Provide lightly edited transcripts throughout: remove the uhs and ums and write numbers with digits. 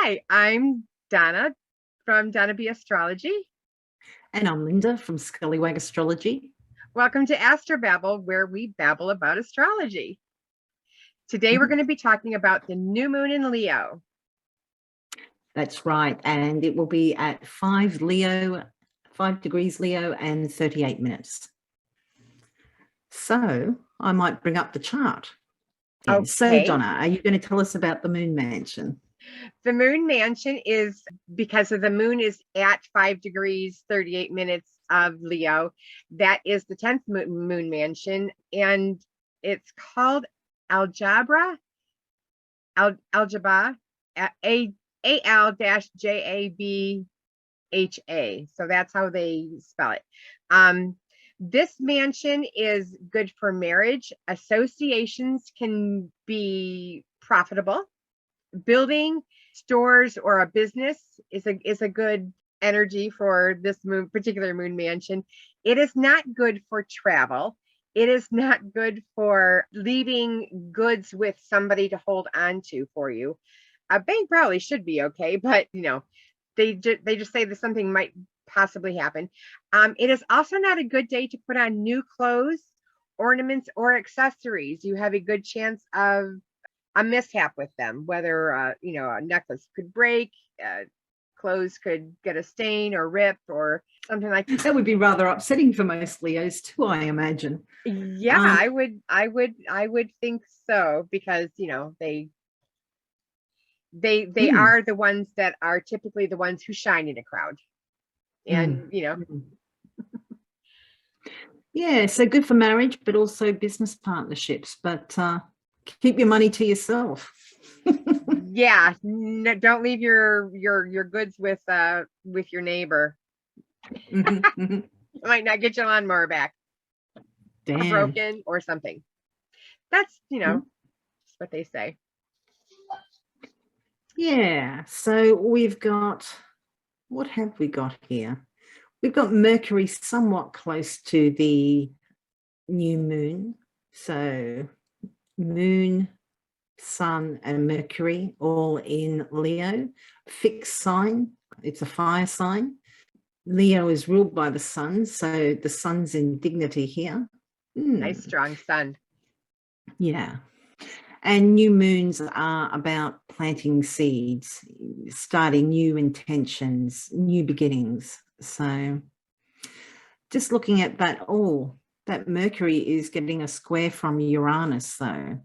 Hi, I'm Donna from Donna B Astrology. And I'm Linda from Scullywag Astrology. Welcome to Astrobabble, where we babble about astrology. Today we're going to be talking about the new moon in Leo. That's right. And it will be at 5 degrees Leo and 38 minutes. So I might bring up the chart. Okay. So Donna, are you going to tell us about the moon mansion? The moon mansion is because the moon is at 5 degrees 38 minutes of Leo. That is the 10th moon mansion, and it's called Algebra, Aljabha, AL-JABHA. So that's how they spell it. This mansion is good for marriage. Associations can be profitable. Building stores or a business is a good energy for this particular moon mansion. It is not good for travel. It is not good for leaving goods with somebody to hold on to for you. A bank probably should be okay, but they just say that something might possibly happen. It is also not a good day to put on new clothes, ornaments, or accessories. You have a good chance of a mishap with them, whether a necklace could break, clothes could get a stain or rip or something like that. That would be rather upsetting for most Leos too, I imagine. Yeah, I would think so, because they are the ones that are typically the ones who shine in a crowd. And yeah, so good for marriage, but also business partnerships. But keep your money to yourself. Yeah, no, don't leave your goods with your neighbor. You might not get your lawnmower back. Or broken or something. That's that's what they say. Yeah, so we've got, what have we got here? We've got Mercury somewhat close to the new moon. So moon, sun, and Mercury all in Leo. Fixed sign. It's a fire sign. Leo is ruled by the sun, so the sun's in dignity here. Nice strong sun. Yeah. And new moons are about planting seeds, starting new intentions, new beginnings. So just looking at that, that Mercury is getting a square from Uranus, though.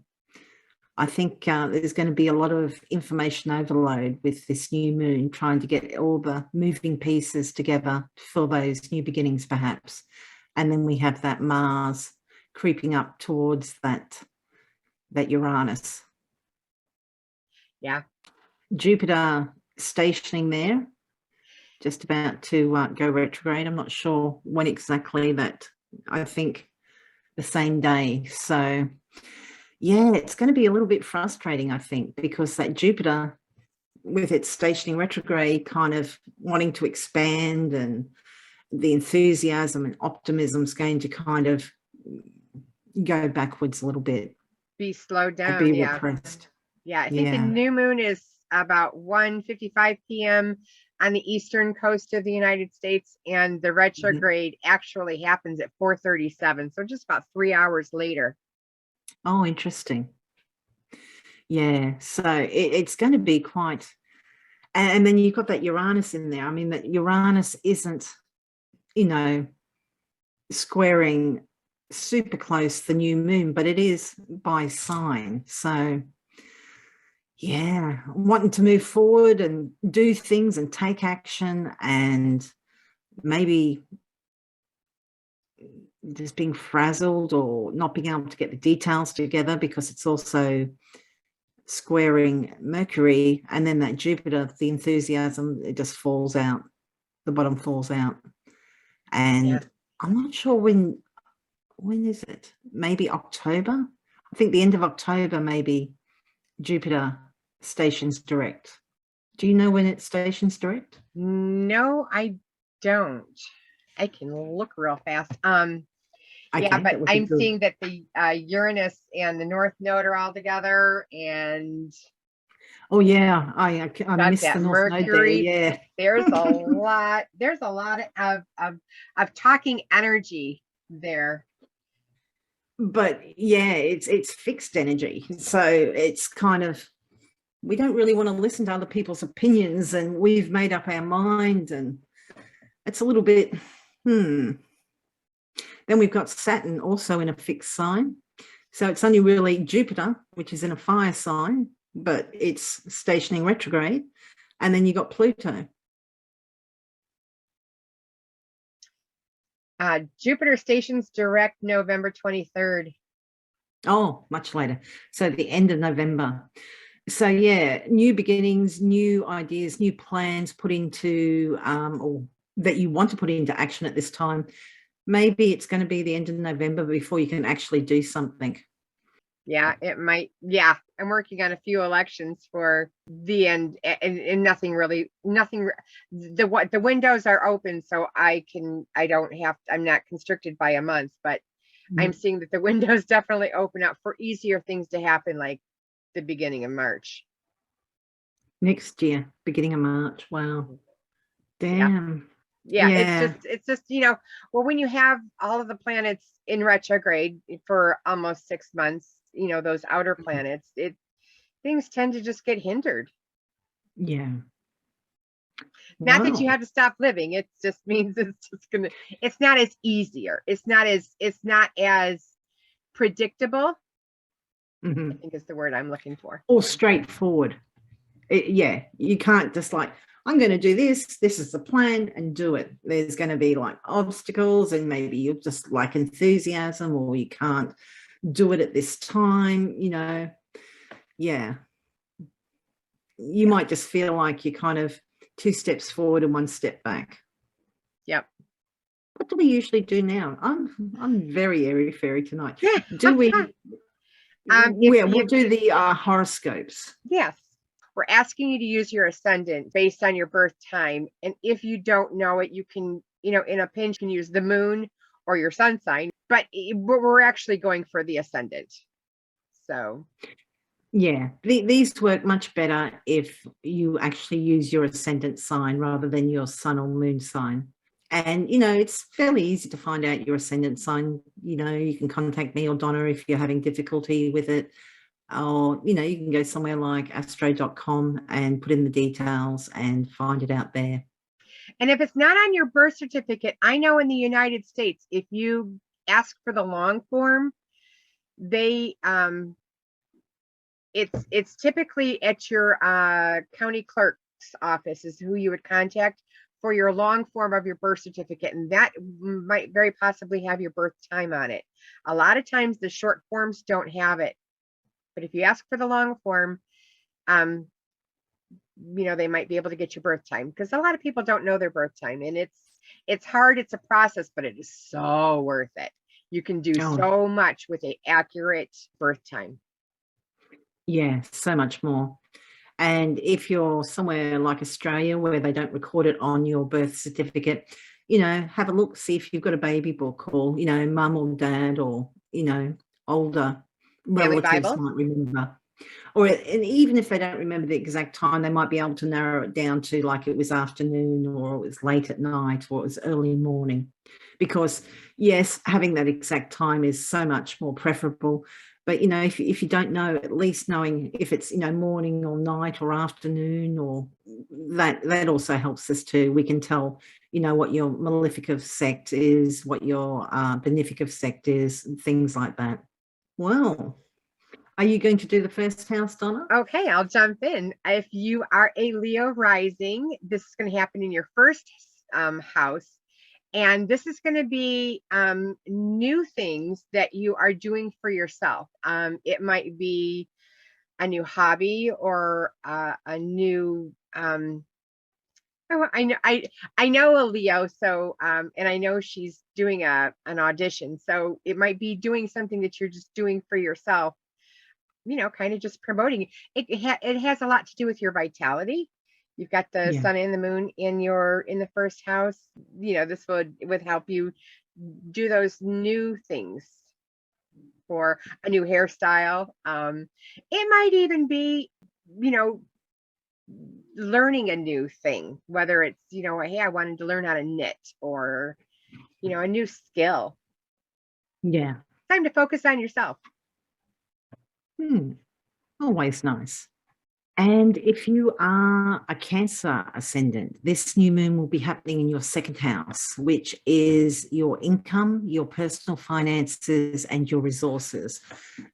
I think there's going to be a lot of information overload with this new moon, trying to get all the moving pieces together for those new beginnings, perhaps. And then we have that Mars creeping up towards that Uranus. Yeah. Jupiter stationing there, just about to go retrograde. I'm not sure when exactly, that I think the same day. So yeah, it's going to be a little bit frustrating, I think, because that Jupiter with its stationing retrograde kind of wanting to expand, and the enthusiasm and optimism is going to kind of go backwards a little bit. Be slowed down. Be repressed. Yeah, I think the new moon is about 1:55 p.m. on the eastern coast of the United States, and the retrograde actually happens at 4:37, so just about 3 hours later. Oh, interesting. Yeah, so it's going to be quite, and then you've got that Uranus in there. I mean, that Uranus isn't, squaring super close the new moon, but it is by sign. So yeah, wanting to move forward and do things and take action, and maybe just being frazzled or not being able to get the details together, because it's also squaring Mercury, and then that Jupiter, the enthusiasm, it just falls out, the bottom falls out. And I'm not sure when is it? Maybe October? I think the end of October, maybe Jupiter stations direct. Do you know when it stations direct? No, I don't. I can look real fast. Yeah, but I'm seeing that the Uranus and the North Node are all together, and Oh yeah, I Got missed that the North Node there. Mercury. Yeah, There's a lot of talking energy there. but yeah, it's fixed energy, so it's kind of, we don't really want to listen to other people's opinions, and we've made up our mind, and it's a little bit. Then we've got Saturn also in a fixed sign, so it's only really Jupiter, which is in a fire sign, but it's stationing retrograde, and then you got Pluto. Jupiter stations direct November 23rd. Oh, much later. So the end of November. So yeah, new beginnings, new ideas, new plans put into, or that you want to put into action at this time. Maybe it's going to be the end of November before you can actually do something. Yeah, it might. Yeah, I'm working on a few elections for the end, and nothing. The windows are open, so I'm not constricted by a month, but I'm seeing that the windows definitely open up for easier things to happen, like the beginning of March. Next year, beginning of March. Wow. Damn. Yeah, Yeah. it's just, well, when you have all of the planets in retrograde for almost 6 months, those outer planets, things tend to just get hindered. Yeah. Not that you Wow. have to stop living. It just means it's not as easier. It's not as predictable, I think is the word I'm looking for. Or straightforward. Yeah, you can't just like, I'm going to do this is the plan, and do it. There's going to be like obstacles, and maybe you're just like enthusiasm, or you can't do it at this time, yeah, you might just feel like you're kind of 2 steps forward and 1 step back. Yep. What do we usually do now? I'm very airy fairy tonight. Yeah. Do we we'll If do the horoscopes. Yes, we're asking you to use your ascendant based on your birth time. And if you don't know it, you can, in a pinch, can use the moon or your sun sign, but we're actually going for the ascendant. So, yeah, these work much better if you actually use your ascendant sign rather than your sun or moon sign. And, it's fairly easy to find out your ascendant sign. You can contact me or Donna if you're having difficulty with it. Or, you can go somewhere like astro.com and put in the details and find it out there. and if it's not on your birth certificate, I know in the United States, if you ask for the long form, they, it's typically at your county clerk's office is who you would contact for your long form of your birth certificate, and that might very possibly have your birth time on it. A lot of times the short forms don't have it, but if you ask for the long form, they might be able to get your birth time, because a lot of people don't know their birth time, and it's hard. It's a process, but it is so worth it. You can do so much with an accurate birth time. Yeah, so much more. And if you're somewhere like Australia where they don't record it on your birth certificate, have a look, see if you've got a baby book, or, mum or dad, or, older relatives might remember. And even if they don't remember the exact time, they might be able to narrow it down to like it was afternoon, or it was late at night, or it was early morning. Because yes, having that exact time is so much more preferable. But, if you don't know, at least knowing if it's, morning or night or afternoon, or that also helps us too. We can tell, what your malefic sect is, what your benefic sect is, and things like that. Well, are you going to do the first house, Donna? Okay, I'll jump in. If you are a Leo rising, this is going to happen in your first house. And this is going to be new things that you are doing for yourself. It might be a new hobby, or a new. I know a Leo, so and I know she's doing an audition, so it might be doing something that you're just doing for yourself. Kind of just promoting it. It has a lot to do with your vitality. You've got the sun and the moon in the first house. This would help you do those new things, for a new hairstyle. It might even be, learning a new thing, whether it's, hey, I wanted to learn how to knit, or, a new skill. Yeah. Time to focus on yourself. Always nice. And if you are a Cancer ascendant, this new moon will be happening in your second house, which is your income, your personal finances, and your resources.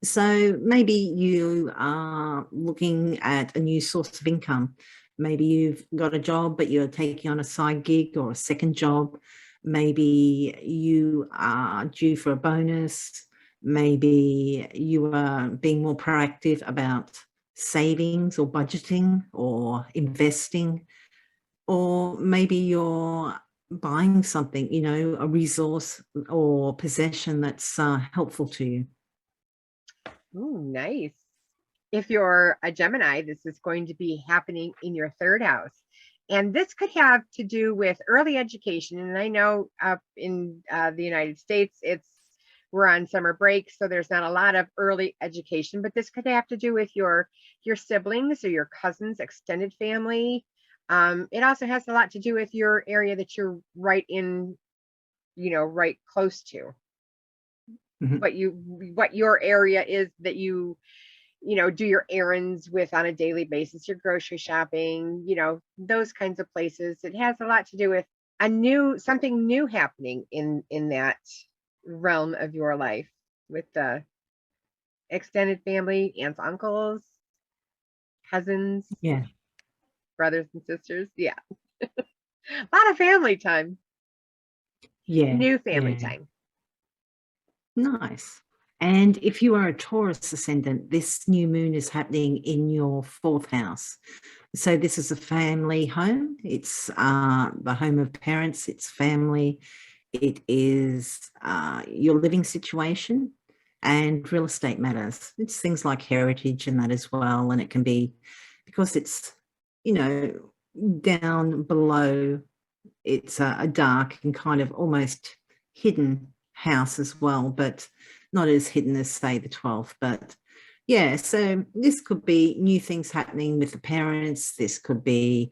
So maybe you are looking at a new source of income. Maybe you've got a job, but you're taking on a side gig or a second job. Maybe you are due for a bonus. Maybe you are being more proactive about savings or budgeting or investing, or maybe you're buying something, a resource or possession that's helpful to you. Ooh, nice. If you're a Gemini, this is going to be happening in your third house. And this could have to do with early education. And I know up in the United States, we're on summer break, so there's not a lot of early education, but this could have to do with your siblings or your cousins, extended family. It also has a lot to do with your area that you're right in, right close to. What your area is that you do your errands with on a daily basis, your grocery shopping, those kinds of places. It has a lot to do with something new happening in that realm of your life, with the extended family, aunts, uncles, cousins, Yeah. brothers and sisters. Yeah. A lot of family time. Yeah. New family time. Nice. And if you are a Taurus ascendant, this new moon is happening in your fourth house. So this is a family home. It's the home of parents, it's family. It is your living situation and real estate matters. It's things like heritage and that as well. And it can be, because it's, down below, it's a dark and kind of almost hidden house as well, but not as hidden as, say, the 12th. But yeah, so this could be new things happening with the parents. This could be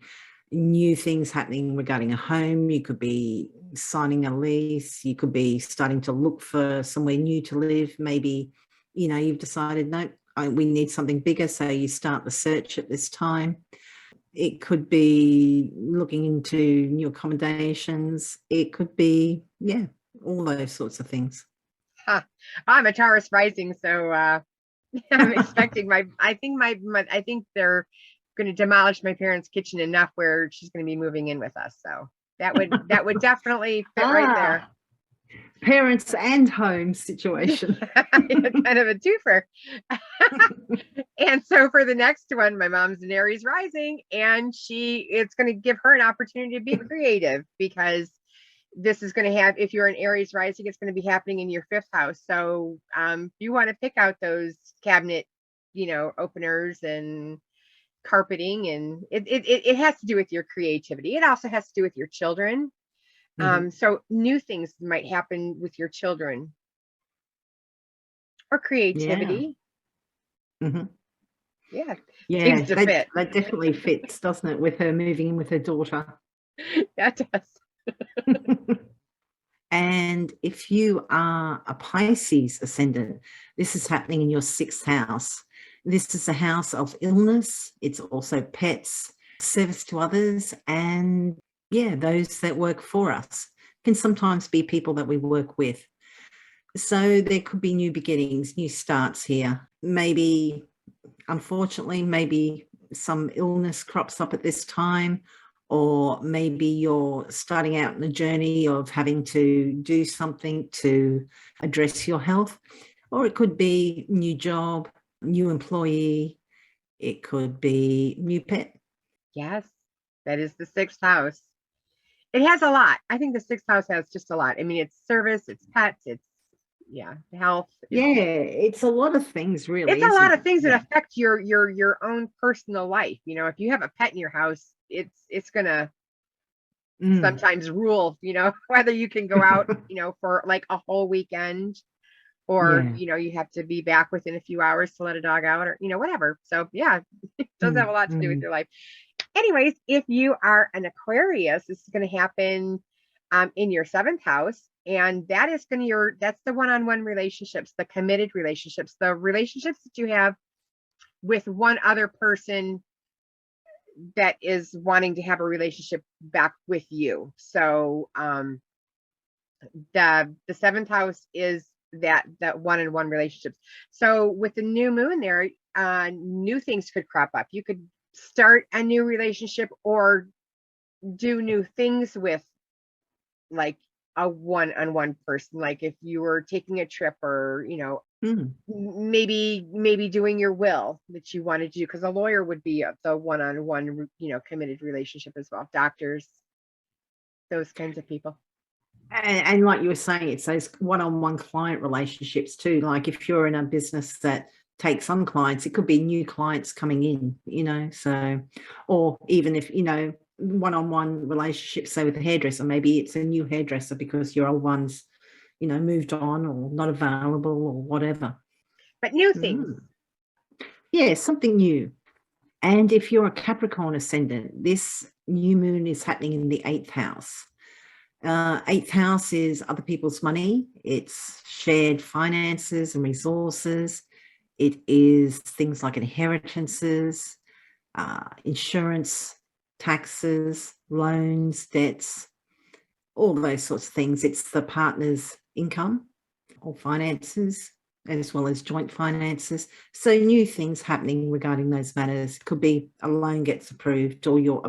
new things happening regarding a home. You could be signing a lease. You could be starting to look for somewhere new to live. Maybe, you've decided, no, we need something bigger. So you start the search at this time. It could be looking into new accommodations. It could be, all those sorts of things. I'm a Taurus rising, so I'm expecting I think they're going to demolish my parents' kitchen enough where she's going to be moving in with us. So that would definitely fit right there. Parents and home situation. Kind of a twofer. And so for the next one, my mom's an Aries rising, and it's going to give her an opportunity to be creative, because this is going to have, if you're an Aries rising, it's going to be happening in your fifth house. So you want to pick out those cabinet, openers and carpeting, and it has to do with your creativity. It also has to do with your children. So new things might happen with your children or creativity. Yeah. Yeah. Yeah, that definitely fits, doesn't it, with her moving in with her daughter? That does. And if you are a Pisces ascendant, this is happening in your sixth house. This is a house of illness. It's also pets, service to others, and those that work for us. Can sometimes be people that we work with. So there could be new beginnings, new starts here. Maybe, unfortunately, maybe some illness crops up at this time, or maybe you're starting out in a journey of having to do something to address your health, or it could be new job, new employee, it could be new pet. Yes, that is the sixth house. It has a lot. I think the sixth house has just a lot. I mean, it's service, it's pets, it's health. It's a lot of things, really. It's a lot of things that affect your own personal life. If you have a pet in your house, it's gonna sometimes rule, whether you can go out, for like a whole weekend, or you have to be back within a few hours to let a dog out, or whatever. So it does have a lot to do with your life. Anyways, if you are an Aquarius, this is going to happen in your 7th house. And that is going to that's the one-on-one relationships, the committed relationships, the relationships that you have with one other person that is wanting to have a relationship back with you. So the 7th house is that one-on-one relationships. So with the new moon there, new things could crop up. You could start a new relationship or do new things with like a one-on-one person, like if you were taking a trip or maybe doing your will that you wanted to do, because a lawyer would be the one-on-one committed relationship as well. Doctors, those kinds of people. And like you were saying, it's those one-on-one client relationships too. Like if you're in a business that takes on clients, it could be new clients coming in, so, or even if, one-on-one relationships, say with a hairdresser, maybe it's a new hairdresser because your old one's, moved on or not available or whatever. But new things. Yeah, something new. And if you're a Capricorn ascendant, this new moon is happening in the 8th house. 8th house is other people's money. It's shared finances and resources. It is things like inheritances, insurance, taxes, loans, debts, all those sorts of things. It's the partner's income or finances, as well as joint finances. So new things happening regarding those matters. Could be a loan gets approved, or you're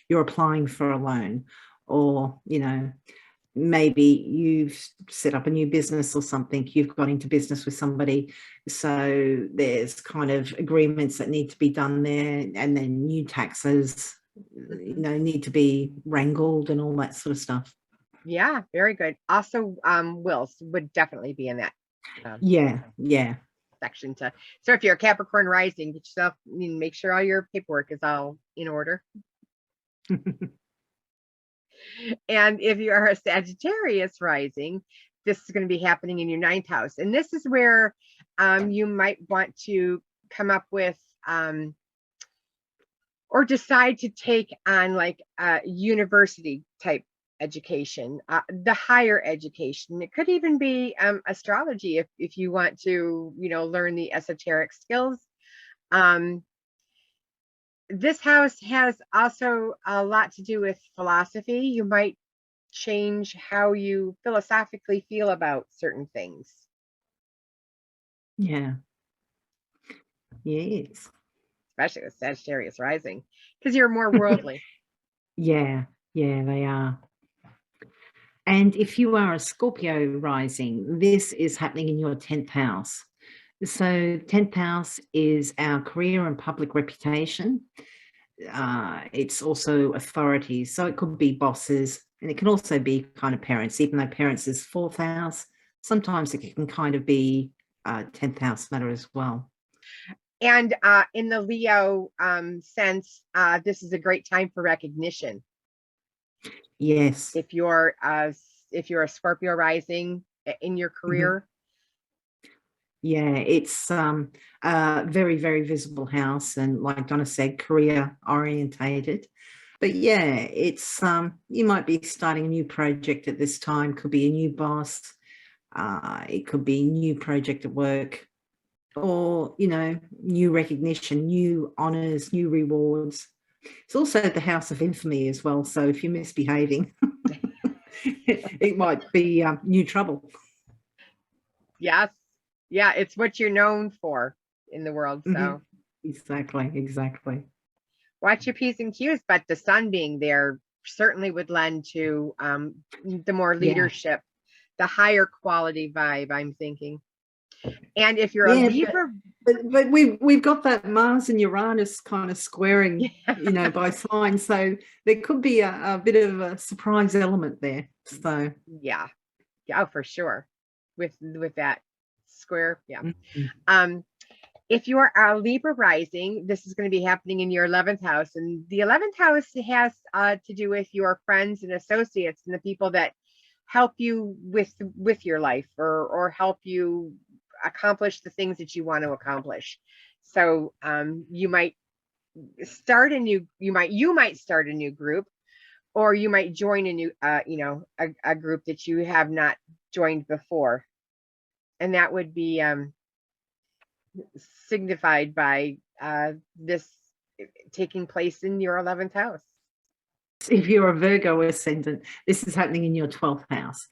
you're applying for a loan, or, maybe you've set up a new business or something, you've got into business with somebody, so there's kind of agreements that need to be done there, and then new taxes, need to be wrangled and all that sort of stuff. Yeah, very good. Also, wills would definitely be in that. Yeah. Section to. So if you're a Capricorn rising, get yourself, make sure all your paperwork is all in order. And if you are a Sagittarius rising, this is going to be happening in your 9th house. And this is where you might want to come up with or decide to take on like a university type education, the higher education. It could even be astrology if you want to, learn the esoteric skills. This house has also a lot to do with philosophy. You might change how you philosophically feel about certain things. Yeah. Yes. Especially with Sagittarius rising, because you're more worldly. Yeah, they are. And if you are a Scorpio rising, this is happening in your 10th house. So 10th house is our career and public reputation. It's also authority. So it could be bosses, and it can also be kind of parents, even though parents is 4th house. Sometimes it can kind of be 10th house matter as well. And in the Leo sense, this is a great time for recognition. Yes. If you're a Scorpio rising in your career. Yeah, it's a very, very visible house, and like Donna said, career orientated. But yeah, it's you might be starting a new project at this time. Could be a new boss. It could be a new project at work, or new recognition, new honors, new rewards. It's also the house of infamy as well. So if you're misbehaving, it might be new trouble. Yes. Yeah, it's what you're known for in the world. So exactly. Watch your P's and Q's, but the sun being there certainly would lend to the more leadership, the higher quality vibe, I'm thinking. And if you're a Libra, but we've got that Mars and Uranus kind of squaring, by sign, so there could be a bit of a surprise element there. So yeah, for sure, with that square, if you are a Libra rising, this is going to be happening in your 11th house, and the 11th house has to do with your friends and associates and the people that help you with your life or help you accomplish the things that you want to accomplish. So you might start a new, you might start a new group, or you might join a new, a group that you have not joined before. And that would be signified by this taking place in your 11th house. If you're a Virgo ascendant, this is happening in your 12th house.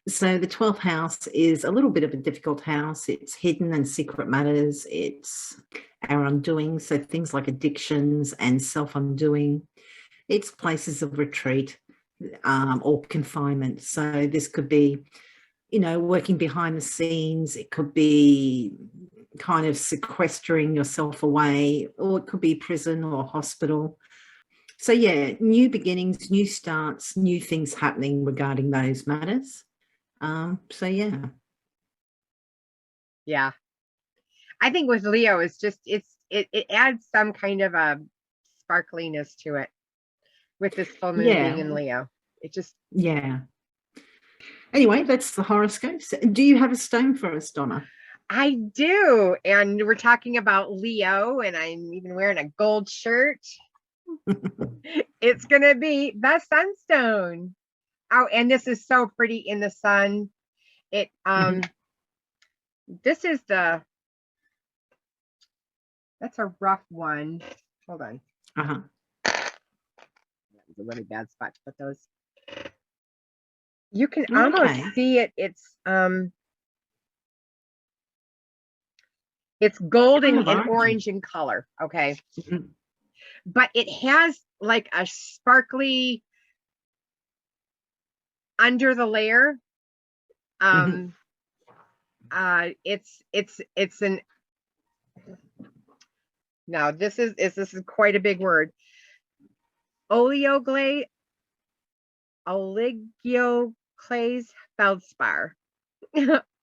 So the 12th house is a little bit of a difficult house. It's hidden and secret matters. It's our undoing. So things like addictions and self-undoing. It's places of retreat or confinement. So this could be, working behind the scenes. It could be kind of sequestering yourself away, or it could be prison or hospital. So yeah, new beginnings, new starts, new things happening regarding those matters. So yeah. Yeah. I think with Leo, it's just, it adds some kind of a sparkliness to it with this full moon being in Leo. It just. Yeah. Anyway, that's the horoscopes. Do you have a stone for us, Donna? I do. And we're talking about Leo, and I'm even wearing a gold shirt. It's going to be the sunstone. Oh, and this is so pretty in the sun. It, this is that's a rough one. Hold on. Uh-huh. That was a really bad spot to put those. You can almost see it. It's golden and orange in color. Okay. Mm-hmm. But it has like a sparkly under the layer. It's an, now this is quite a big word. Oleoglaze feldspar.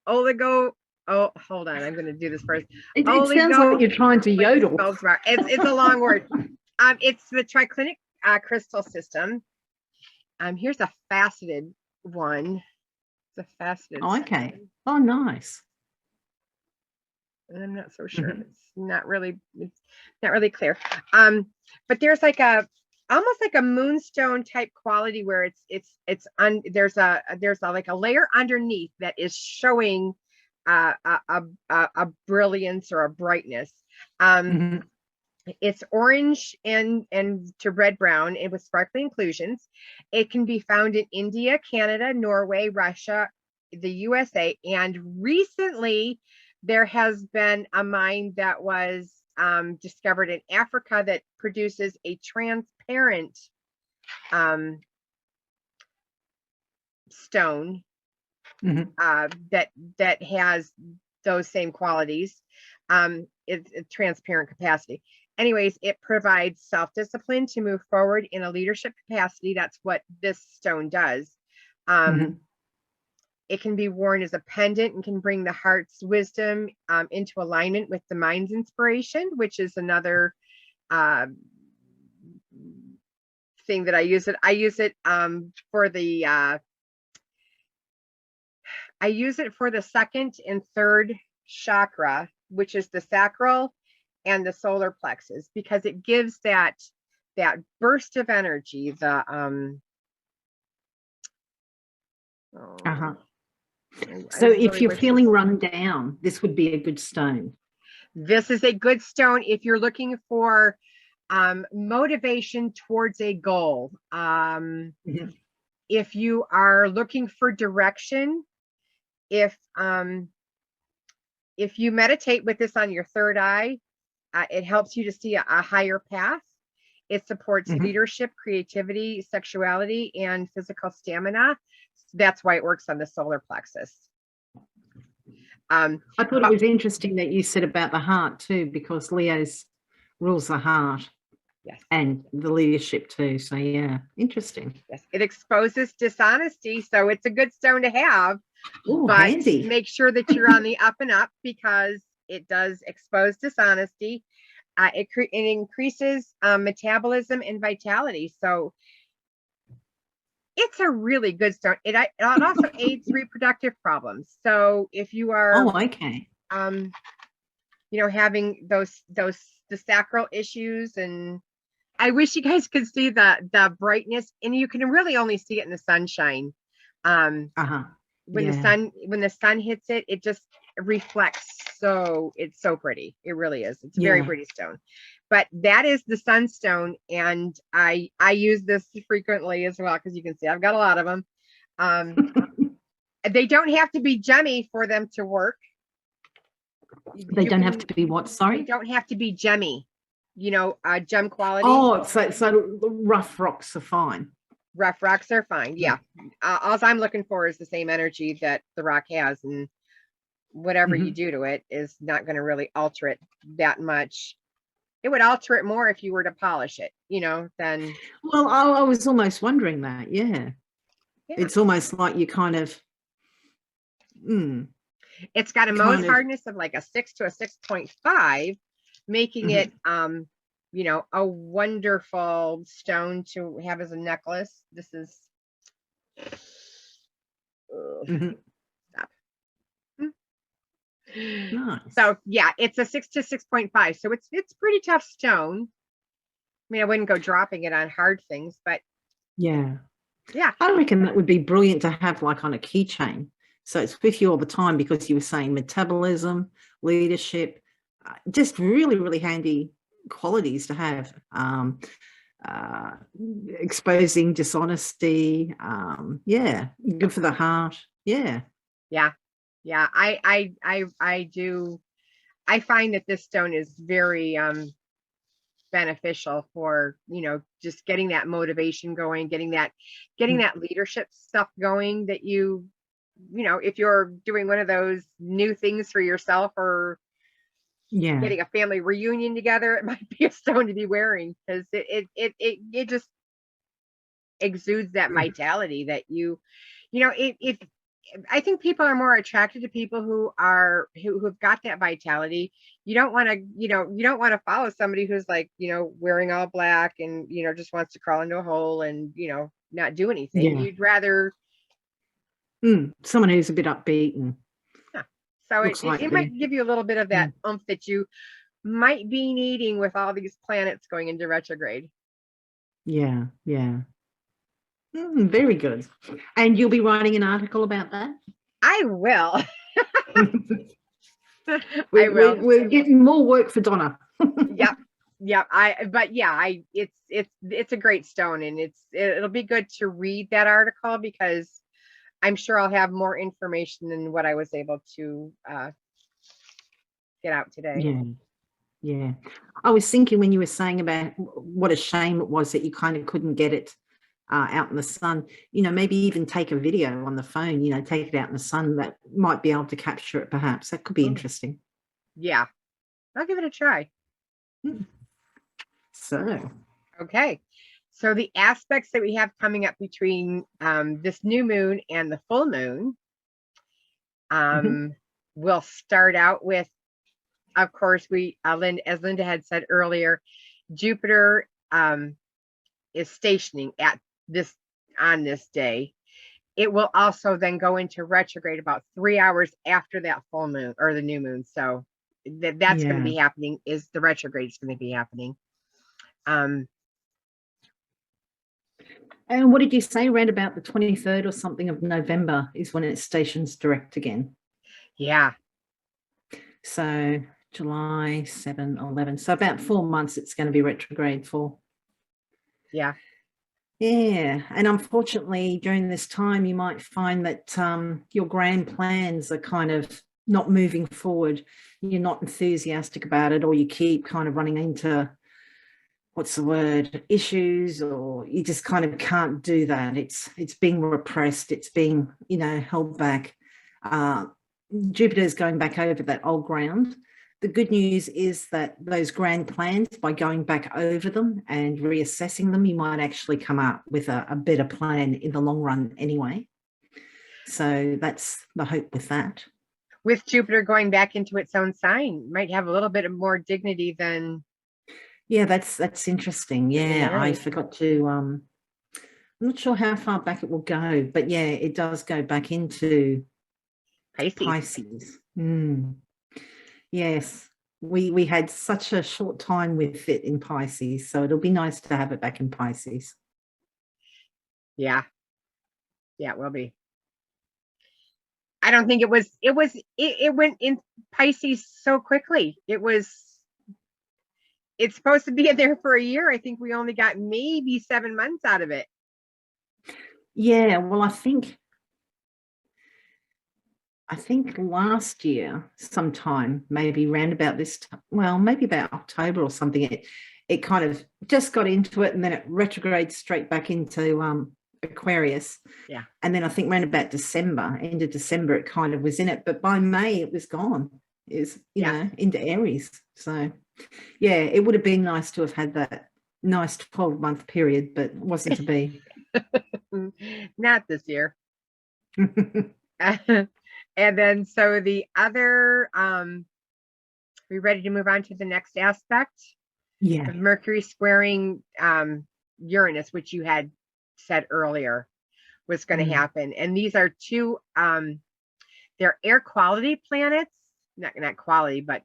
Oligo. Oh, hold on. I'm going to do this first. It sounds like you're trying to yodel. Feldspar. It's a long word. It's the triclinic crystal system. Here's a faceted one. It's a faceted. Oh, okay. System. Oh, nice. And I'm not so sure. It's not really clear. But there's like almost like a moonstone type quality where there's like a layer underneath that is showing a brilliance or a brightness. It's orange and to red brown and with sparkly inclusions. It can be found in India, Canada, Norway, Russia, the USA, and recently there has been a mine that was discovered in Africa that produces a transparent stone that has those same qualities. It's a transparent capacity. Anyways, it provides self-discipline to move forward in a leadership capacity. That's what this stone does. It can be worn as a pendant and can bring the heart's wisdom into alignment with the mind's inspiration, which is another thing that I use it. I use it for the second and third chakra, which is the sacral and the solar plexus, because it gives that burst of energy. So if you're feeling run down, this would be a good stone. This is a good stone if you're looking for motivation towards a goal. If you are looking for direction, if you meditate with this on your third eye, it helps you to see a higher path. It supports leadership, creativity, sexuality, and physical stamina. That's why it works on the solar plexus. I thought it was interesting that you said about the heart too, because Leo's rules the heart. Yes. And the leadership too. So yeah, interesting. Yes, it exposes dishonesty, so it's a good stone to have. Ooh, but handy. Make sure that you're on the up and up, because it does expose dishonesty. It increases metabolism and vitality. So it's a really good stone. It also aids reproductive problems. So if you are, having those the sacral issues. And I wish you guys could see the brightness, and you can really only see it in the sunshine. Uh-huh. When Yeah. the sun hits it, it just reflects. So it's so pretty. It really is. It's a very Yeah. pretty stone. But that is the sunstone, and I use this frequently as well, because you can see I've got a lot of them. They don't have to be gemmy for them to work. They don't have to be what? They Sorry? don't have to be gemmy, gem quality. Oh, so rough rocks are fine. Rough rocks are fine. Yeah. All I'm looking for is the same energy that the rock has, and whatever you do to it is not going to really alter it that much. It would alter it more if you were to polish it, then. Well, I was almost wondering that. Yeah. It's almost like you kind of. It's got a Mohs hardness of like a 6 to a 6.5, making it, a wonderful stone to have as a necklace. This is. Stop. Nice. So yeah, it's a 6 to 6.5. So it's pretty tough stone. I mean, I wouldn't go dropping it on hard things, but yeah. I reckon that would be brilliant to have like on a keychain. So it's with you all the time, because you were saying metabolism, leadership, just really, really handy qualities to have. Exposing dishonesty. Good for the heart. Yeah. I do. I find that this stone is very beneficial for, just getting that motivation going, getting that leadership stuff going, that if you're doing one of those new things for yourself, or getting a family reunion together, it might be a stone to be wearing, because it just exudes that vitality that if I think people are more attracted to people who've got that vitality. You don't want to follow somebody who's like, wearing all black and, just wants to crawl into a hole and, not do anything. You'd rather someone who's a bit upbeat. And so it might give you a little bit of that oomph that you might be needing with all these planets going into retrograde. Yeah. Very good. And you'll be writing an article about that? I will. We're getting more work for Donna. Yep. It's a great stone, and it'll be good to read that article, because I'm sure I'll have more information than what I was able to get out today. Yeah. I was thinking when you were saying about what a shame it was that you kind of couldn't get it out in the sun, maybe even take a video on the phone, take it out in the sun, that might be able to capture it perhaps. That could be interesting. Yeah. I'll give it a try. So. Okay. So the aspects that we have coming up between this new moon and the full moon, we'll start out with, of course, as Linda had said earlier, Jupiter is stationing on this day. It will also then go into retrograde about 3 hours after that full moon or the new moon. So that's going to be happening. Is the retrograde is going to be happening. And what did you say, around about the 23rd or something of November is when it stations direct again? Yeah. So July 7, 11. So about 4 months it's going to be retrograde for. Yeah. Yeah. And unfortunately, during this time, you might find that your grand plans are kind of not moving forward. You're not enthusiastic about it, or you keep kind of running into issues, or you just kind of can't do that. It's being repressed. It's being, held back. Jupiter is going back over that old ground. The good news is that those grand plans, by going back over them and reassessing them, you might actually come up with a better plan in the long run anyway. So that's the hope with that. With Jupiter going back into its own sign, might have a little bit of more dignity than. Yeah, that's interesting. Yeah, I forgot to, I'm not sure how far back it will go, but yeah, it does go back into Pisces. Yes. We had such a short time with it in Pisces, so it'll be nice to have it back in Pisces. Yeah. Yeah, it will be. I don't think it went in Pisces so quickly. It's supposed to be in there for a year. I think we only got maybe 7 months out of it. Yeah, well, I think last year sometime, maybe round about this time, well, maybe about October or something, it kind of just got into it, and then it retrogrades straight back into Aquarius. Yeah. And then I think around about December, end of December, it kind of was in it, but by May it was gone. Is into Aries. So yeah, it would have been nice to have had that nice 12-month period, but it wasn't to be. Not this year. And then so the other we ready to move on to the next aspect? Yeah. Mercury squaring Uranus, which you had said earlier was going to happen. And these are two they're air quality planets, not quality, but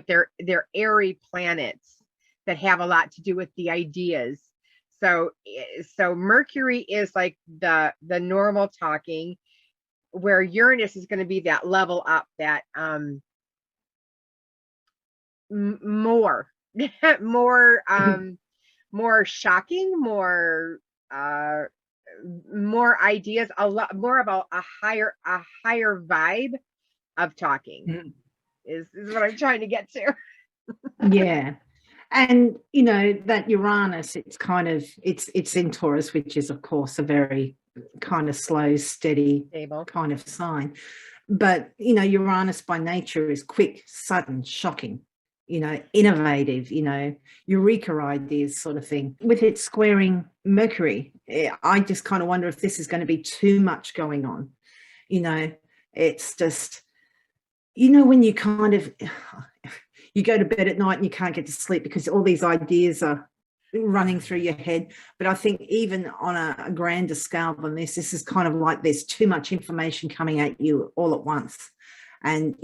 they're airy planets that have a lot to do with the ideas. So Mercury is like the normal talking, where Uranus is going to be that level up, that more more shocking, more ideas, a lot more about a higher vibe of talking. Is what I'm trying to get to. Yeah. And that Uranus, it's kind of it's in Taurus, which is of course a very kind of slow, steady, stable kind of sign. But Uranus by nature is quick, sudden, shocking, innovative, eureka ideas sort of thing. With it squaring Mercury, I just kind of wonder if this is going to be too much going on. It's just, when you kind of you go to bed at night and you can't get to sleep because all these ideas are running through your head. But I think even on a grander scale than this is kind of like there's too much information coming at you all at once, and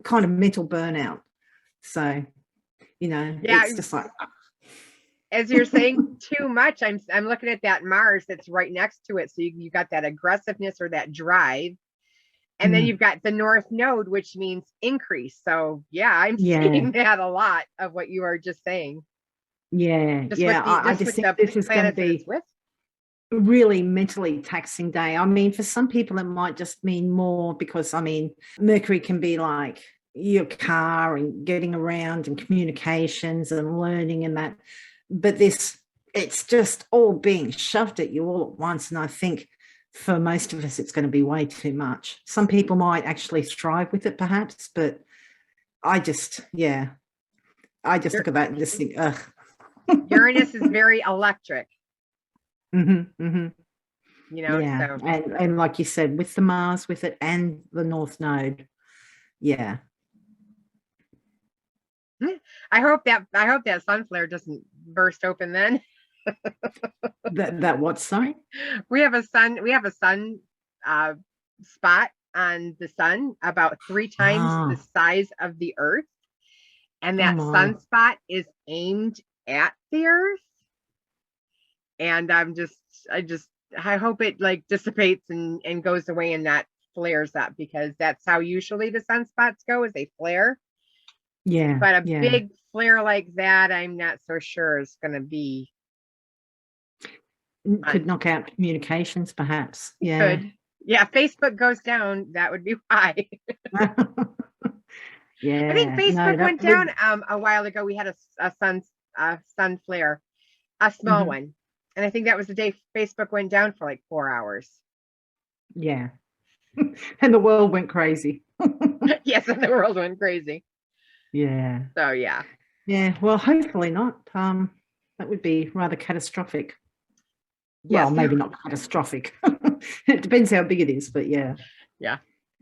kind of mental burnout. So it's just like, as you're saying, too much. I'm looking at that Mars that's right next to it, so you got that aggressiveness or that drive. And then you've got the North Node, which means increase. So yeah, I'm seeing that a lot of what you are just saying. Yeah, I just think this is going to be a really mentally taxing day. I mean, for some people, it might just mean more because, Mercury can be like your car and getting around and communications and learning and that. But it's just all being shoved at you all at once. And I think for most of us, it's going to be way too much. Some people might actually thrive with it, perhaps, but I just look at that and just think, ugh. Uranus is very electric. So. And like you said, with the Mars with it and the North Node. Yeah. I hope that sun flare doesn't burst open then. that what, sorry? We have a sun spot on the sun about 3 times the size of the Earth, and that sunspot is aimed at the Earth. And I hope it like dissipates and goes away and that flares up, because that's how usually the sunspots go, is they flare. Yeah. But a big flare like that, I'm not so sure is going to be. Could knock out communications, perhaps. Yeah. Could. Yeah, Facebook goes down. That would be why. Yeah. I think Facebook went down a while ago. We had a sun flare, a small one. And I think that was the day Facebook went down for like 4 hours. Yeah. And the world went crazy. Yes, and the world went crazy. Yeah. So yeah. Yeah. Well, hopefully not. That would be rather catastrophic. Yes. Well, maybe not catastrophic. It depends how big it is, but yeah. Yeah.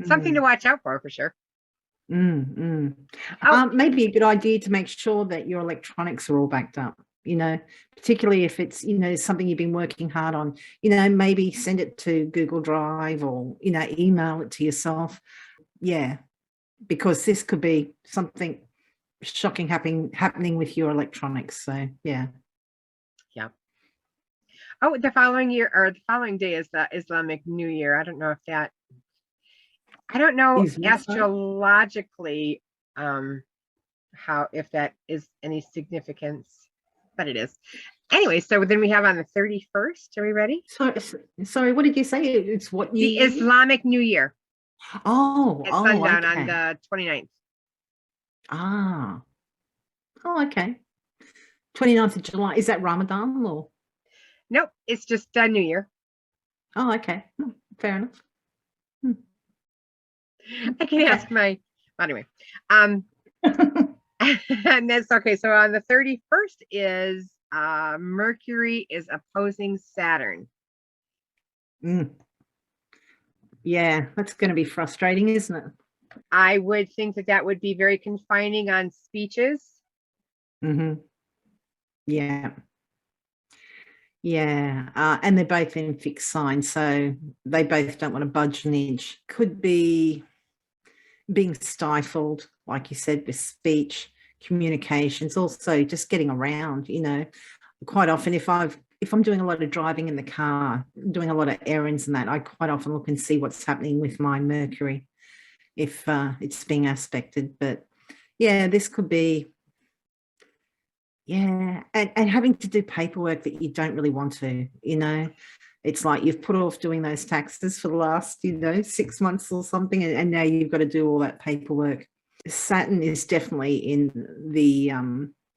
Something to watch out for sure. Maybe a good idea to make sure that your electronics are all backed up, particularly if it's, something you've been working hard on, maybe send it to Google Drive or, email it to yourself. Yeah. Because this could be something shocking happening with your electronics. So yeah. Yeah. Oh, the following year or the following day is the Islamic New Year. I don't know Is what so? astrologically how if that is any significance, but it is. Anyway, so then we have on the 31st. Are we ready? Sorry, what did you say? It's what New The Year? Islamic New Year at Oh, sundown on okay. the 29th. Ah, oh, okay. 29th of July. Is that Ramadan or? Nope, it's just New Year. Oh, okay. Fair enough. Hmm. I can Okay. ask my anyway. And that's okay. So on the 31st is Mercury is opposing Saturn. Mm. Yeah, that's going to be frustrating, isn't it? I would think that would be very confining on speeches. Mm-hmm. Yeah. Yeah. And they're both in fixed signs, so they both don't want to budge an inch. Could be being stifled, like you said, with speech, communications, also just getting around, quite often if I'm doing a lot of driving in the car, doing a lot of errands and that, I quite often look and see what's happening with my Mercury if it's being aspected. But yeah, this could be, yeah, and having to do paperwork that you don't really want to, it's like you've put off doing those taxes for the last, 6 months or something, and now you've got to do all that paperwork. Saturn is definitely in the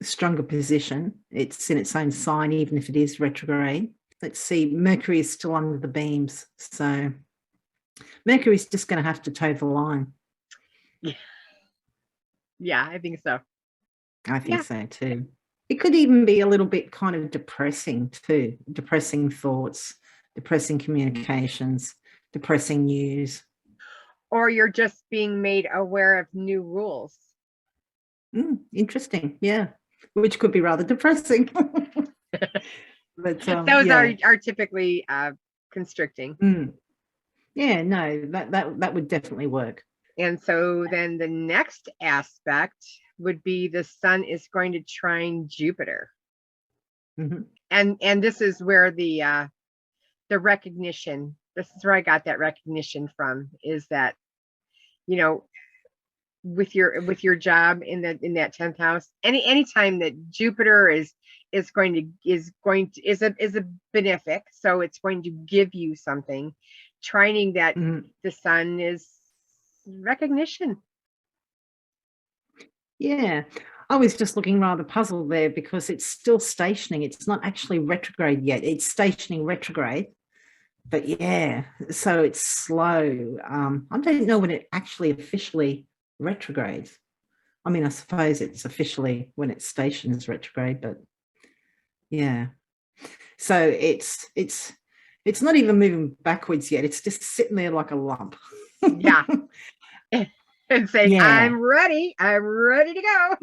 stronger position. It's in its own sign, even if it is retrograde. Let's see, Mercury is still under the beams. So Mercury's just going to have to toe the line. Yeah, I think so. I think so too. It could even be a little bit kind of depressing too. Depressing thoughts, depressing communications, depressing news. Or you're just being made aware of new rules. Interesting. Yeah. Which could be rather depressing. But those are typically constricting. Yeah, no, that would definitely work. And so then the next aspect would be the sun is going to trine Jupiter. Mm-hmm. And this is where the recognition, this is where I got that recognition from, is that, with your job in that 10th house, anytime that Jupiter is a benefic, so it's going to give you something. Trining that the sun is recognition. Yeah, I was just looking rather puzzled there because it's still stationing. It's not actually retrograde yet. It's stationing retrograde, but yeah, so it's slow. I don't know when it actually officially retrogrades. I mean, I suppose it's officially when it stations retrograde, but yeah. So it's not even moving backwards yet. It's just sitting there like a lump. Yeah. And saying, yeah. I'm ready to go.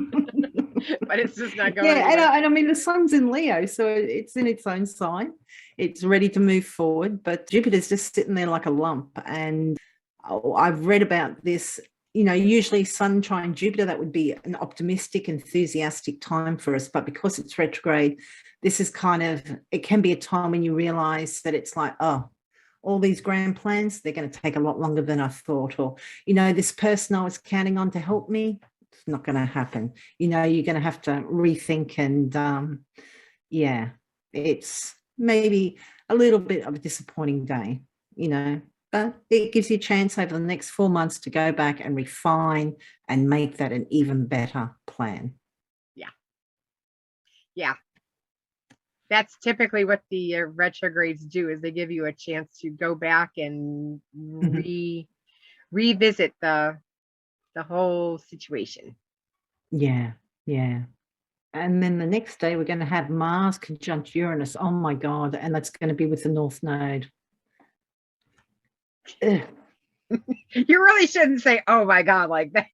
But it's just not going. Yeah, and I mean the sun's in Leo, so it's in its own sign. It's ready to move forward, but Jupiter's just sitting there like a lump. And I've read about this. Usually sun trine Jupiter, that would be an optimistic, enthusiastic time for us. But because it's retrograde, this is it can be a time when you realize that it's like, oh, all these grand plans, they're going to take a lot longer than I thought. Or, this person I was counting on to help me, it's not going to happen. You're going to have to rethink. And yeah, it's maybe a little bit of a disappointing day, but it gives you a chance over the next 4 months to go back and refine and make that an even better plan. Yeah. That's typically what the retrogrades do, is they give you a chance to go back and revisit the whole situation. Yeah. And then the next day we're going to have Mars conjunct Uranus. Oh my God. And that's going to be with the North Node. You really shouldn't say, oh my God, like that.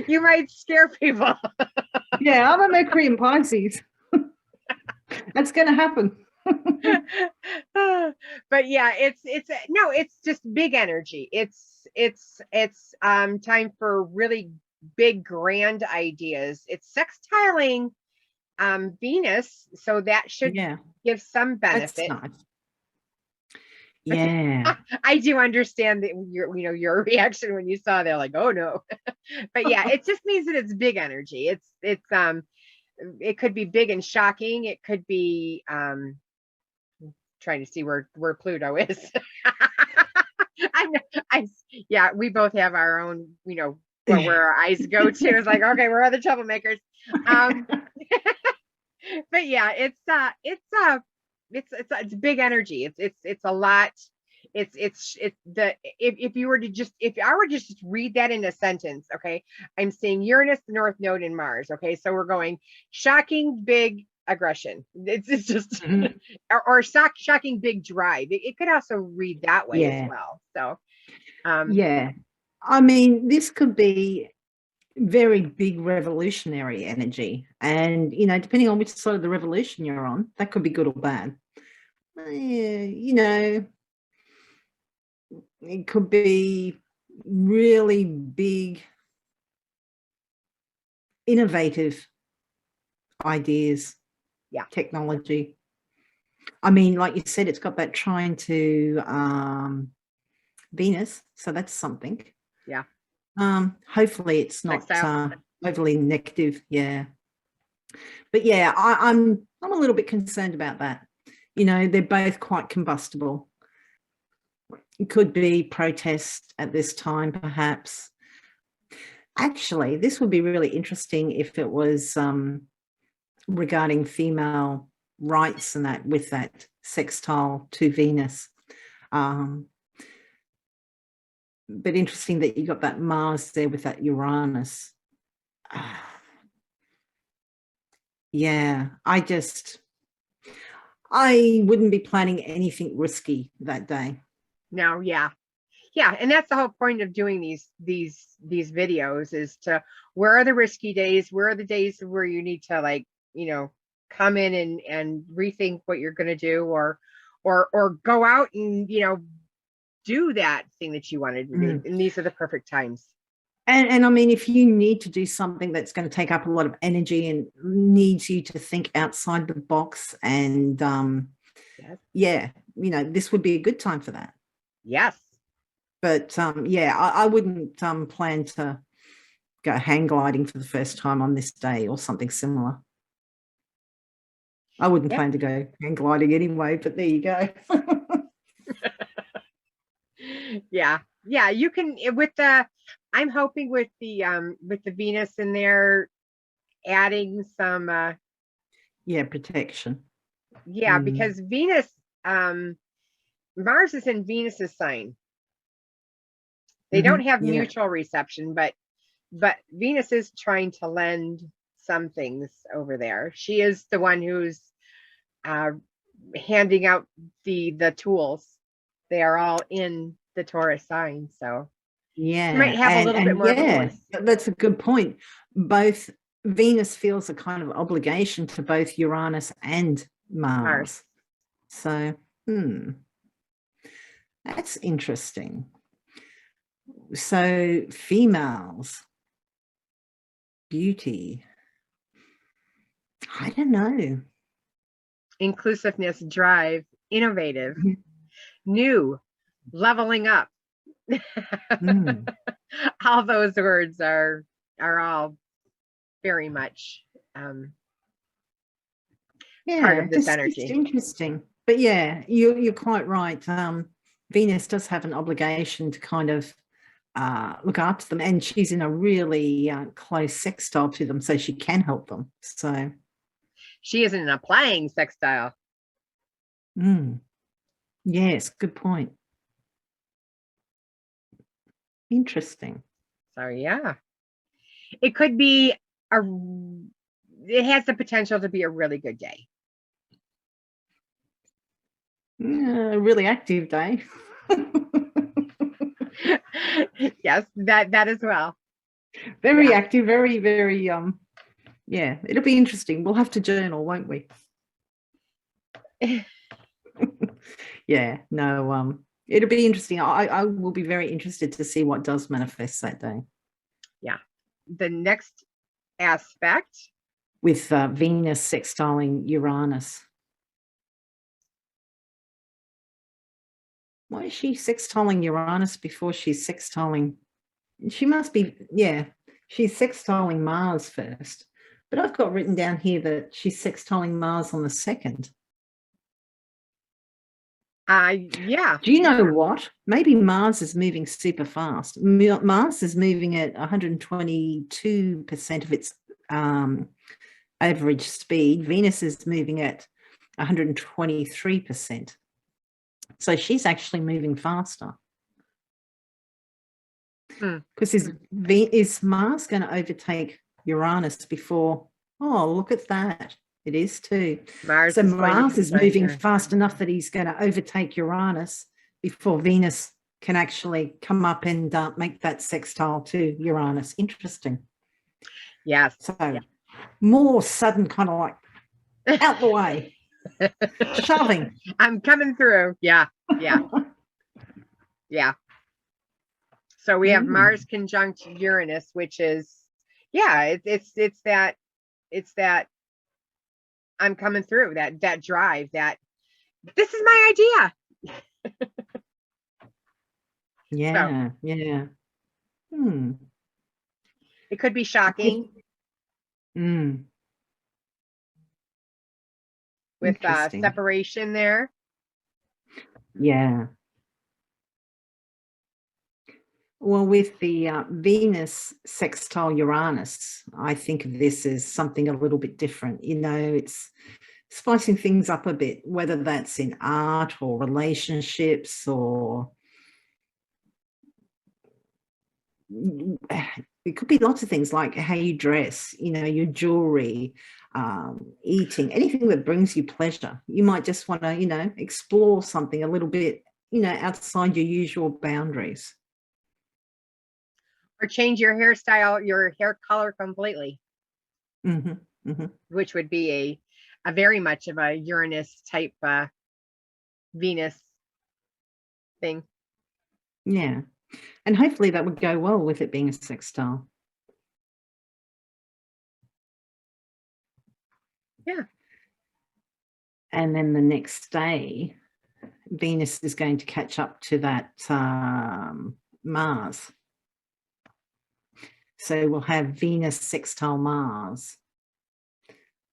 You might scare people. Yeah, I'm a Mercury in Pisces. That's going to happen. But yeah, it's just big energy. It's it's time for really big grand ideas. It's sextiling Venus, so that should Yeah, give some that's benefit. nice. Yeah. I do understand that your reaction when you saw that, like, oh no. But yeah, it just means that it's big energy. It could be big and shocking. It could be trying to see where Pluto is. I'm, yeah, we both have our own, where our eyes go to. It's like, okay, we're other troublemakers. But yeah, it's big energy. It's a lot. If you were to just, if I were to just read that in a sentence, okay, I'm seeing Uranus, the North Node, in Mars. Okay, so we're going shocking big aggression. It's just or shocking big drive. It could also read that way as well. So yeah, I mean, this could be very big revolutionary energy, and depending on which side of the revolution you're on, that could be good or bad. It could be really big, innovative ideas, technology. I mean, like you said, it's got that trine to Venus, so that's something. Yeah. Hopefully it's not overly negative. Yeah. But yeah, I'm a little bit concerned about that. They're both quite combustible. It could be protest at this time, perhaps. Actually, this would be really interesting if it was regarding female rights and that, with that sextile to Venus. But interesting that you got that Mars there with that Uranus. Yeah, I wouldn't be planning anything risky that day. No, yeah. And that's the whole point of doing these videos, is to, where are the risky days? Where are the days where you need to, like, come in and rethink what you're going to do, or go out and, do that thing that you wanted to do. And these are the perfect times. And I mean, if you need to do something that's going to take up a lot of energy and needs you to think outside the box, and this would be a good time for that. Yes. But I wouldn't plan to go hang gliding for the first time on this day or something similar. I wouldn't plan to go hang gliding anyway, but there you go. Yeah, you can, I'm hoping with the Venus in there, adding some protection. Because Venus, Mars is in Venus's sign. They don't have mutual reception, but Venus is trying to lend some things over there. She is the one who's handing out the tools. They are all in the Taurus sign, so you might have a little bit more of a voice. That's a good point. Both Venus feels a kind of obligation to both Uranus and Mars. So that's interesting. So females, beauty, I don't know. Inclusiveness, drive, innovative, new, leveling up. All those words are all very much part of this energy. It's interesting. But yeah, you're quite right. Venus does have an obligation to kind of look after them, and she's in a really close sextile to them, so she can help them. So she isn't in a playing sextile. Yes, good point. Interesting. So yeah, it could be it has the potential to be a really good day. A really active day. Yes, that as well. Very active, very, very it'll be interesting. We'll have to journal, won't we? It'll be interesting. I will be very interested to see what does manifest that day. Yeah. The next aspect with Venus sextiling Uranus. Why is she sextiling Uranus before she's sextiling? She must be, yeah, she's sextiling Mars first. But I've got written down here that she's sextiling Mars on the 2nd. Yeah. Do you know what? Maybe Mars is moving super fast. Mars is moving at 122% of its average speed. Venus is moving at 123%. So she's actually moving faster. Because is Mars going to overtake Uranus before? Oh, look at that. It is too. So Mars is moving fast enough that he's going to overtake Uranus before Venus can actually come up and make that sextile to Uranus. Interesting. Yes. So more sudden, kind of like out the way. Shoving. I'm coming through. Yeah. Yeah. Yeah. So we have Mars conjunct Uranus, which is, yeah, it's that I'm coming through, that drive, that this is my idea. Yeah. So, yeah. It could be shocking. With separation there. Yeah. Well, with the Venus sextile Uranus, I think of this as something a little bit different. You know, it's spicing things up a bit, whether that's in art or relationships, or it could be lots of things, like how you dress, you know, your jewelry, eating, anything that brings you pleasure. You might just want to, you know, explore something a little bit, you know, outside your usual boundaries. Or change your hairstyle, your hair color completely. Which would be a very much of a Uranus type Venus thing. Yeah. And hopefully that would go well with it being a sextile. Yeah. And then the next day, Venus is going to catch up to that Mars. So we'll have Venus sextile Mars,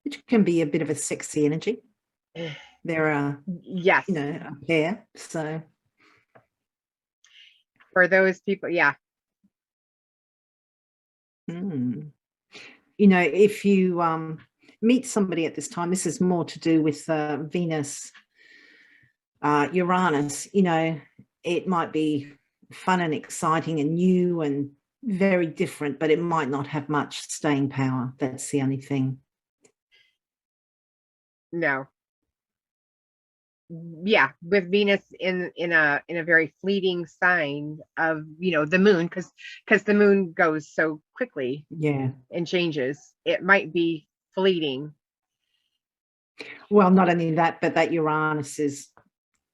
which can be a bit of a sexy energy. There are, yes, you know, a pair. So for those people, yeah. You know, if you meet somebody at this time, this is more to do with Venus, Uranus, you know, it might be fun and exciting and new and very different, but it might not have much staying power. That's the only thing. No. Yeah, with Venus in a very fleeting sign of, you know, the moon, because the moon goes so quickly, yeah, and changes. It might be fleeting. Well, not only that, but that Uranus is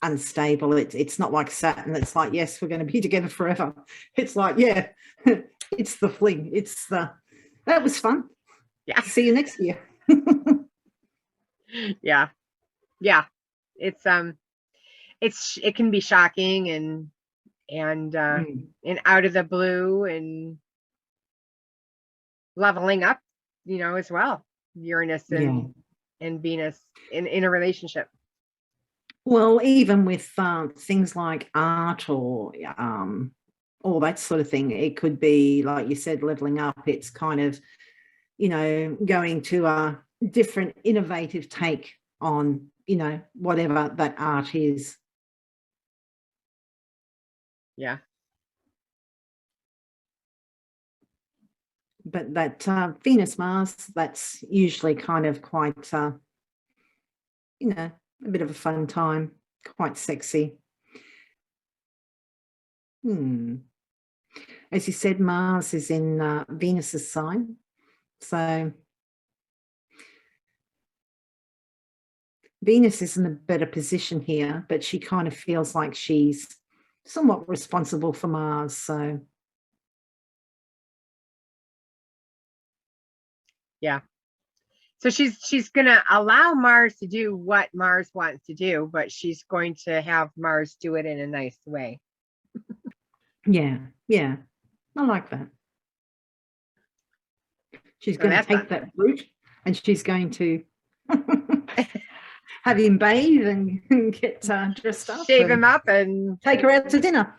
unstable. It's not like Saturn. It's like, yes, we're going to be together forever. It's like, yeah, it's the fling. It's the, that was fun. Yeah. See you next year. Yeah. Yeah. It can be shocking and out of the blue, and leveling up, you know, as well. Uranus and Venus in a relationship. Well, even with things like art or all that sort of thing, it could be, like you said, leveling up. It's kind of, you know, going to a different innovative take on, you know, whatever that art is. Yeah. But that Venus Mars, that's usually kind of quite, you know, a bit of a fun time, quite sexy. As you said, Mars is in Venus's sign. So Venus is in a better position here, but she kind of feels like she's somewhat responsible for Mars. So Yeah. So she's going to allow Mars to do what Mars wants to do, but she's going to have Mars do it in a nice way. yeah, I like that. She's going to take that route, and she's going to have him bathe and get dressed up, shave him up, and take her out to dinner.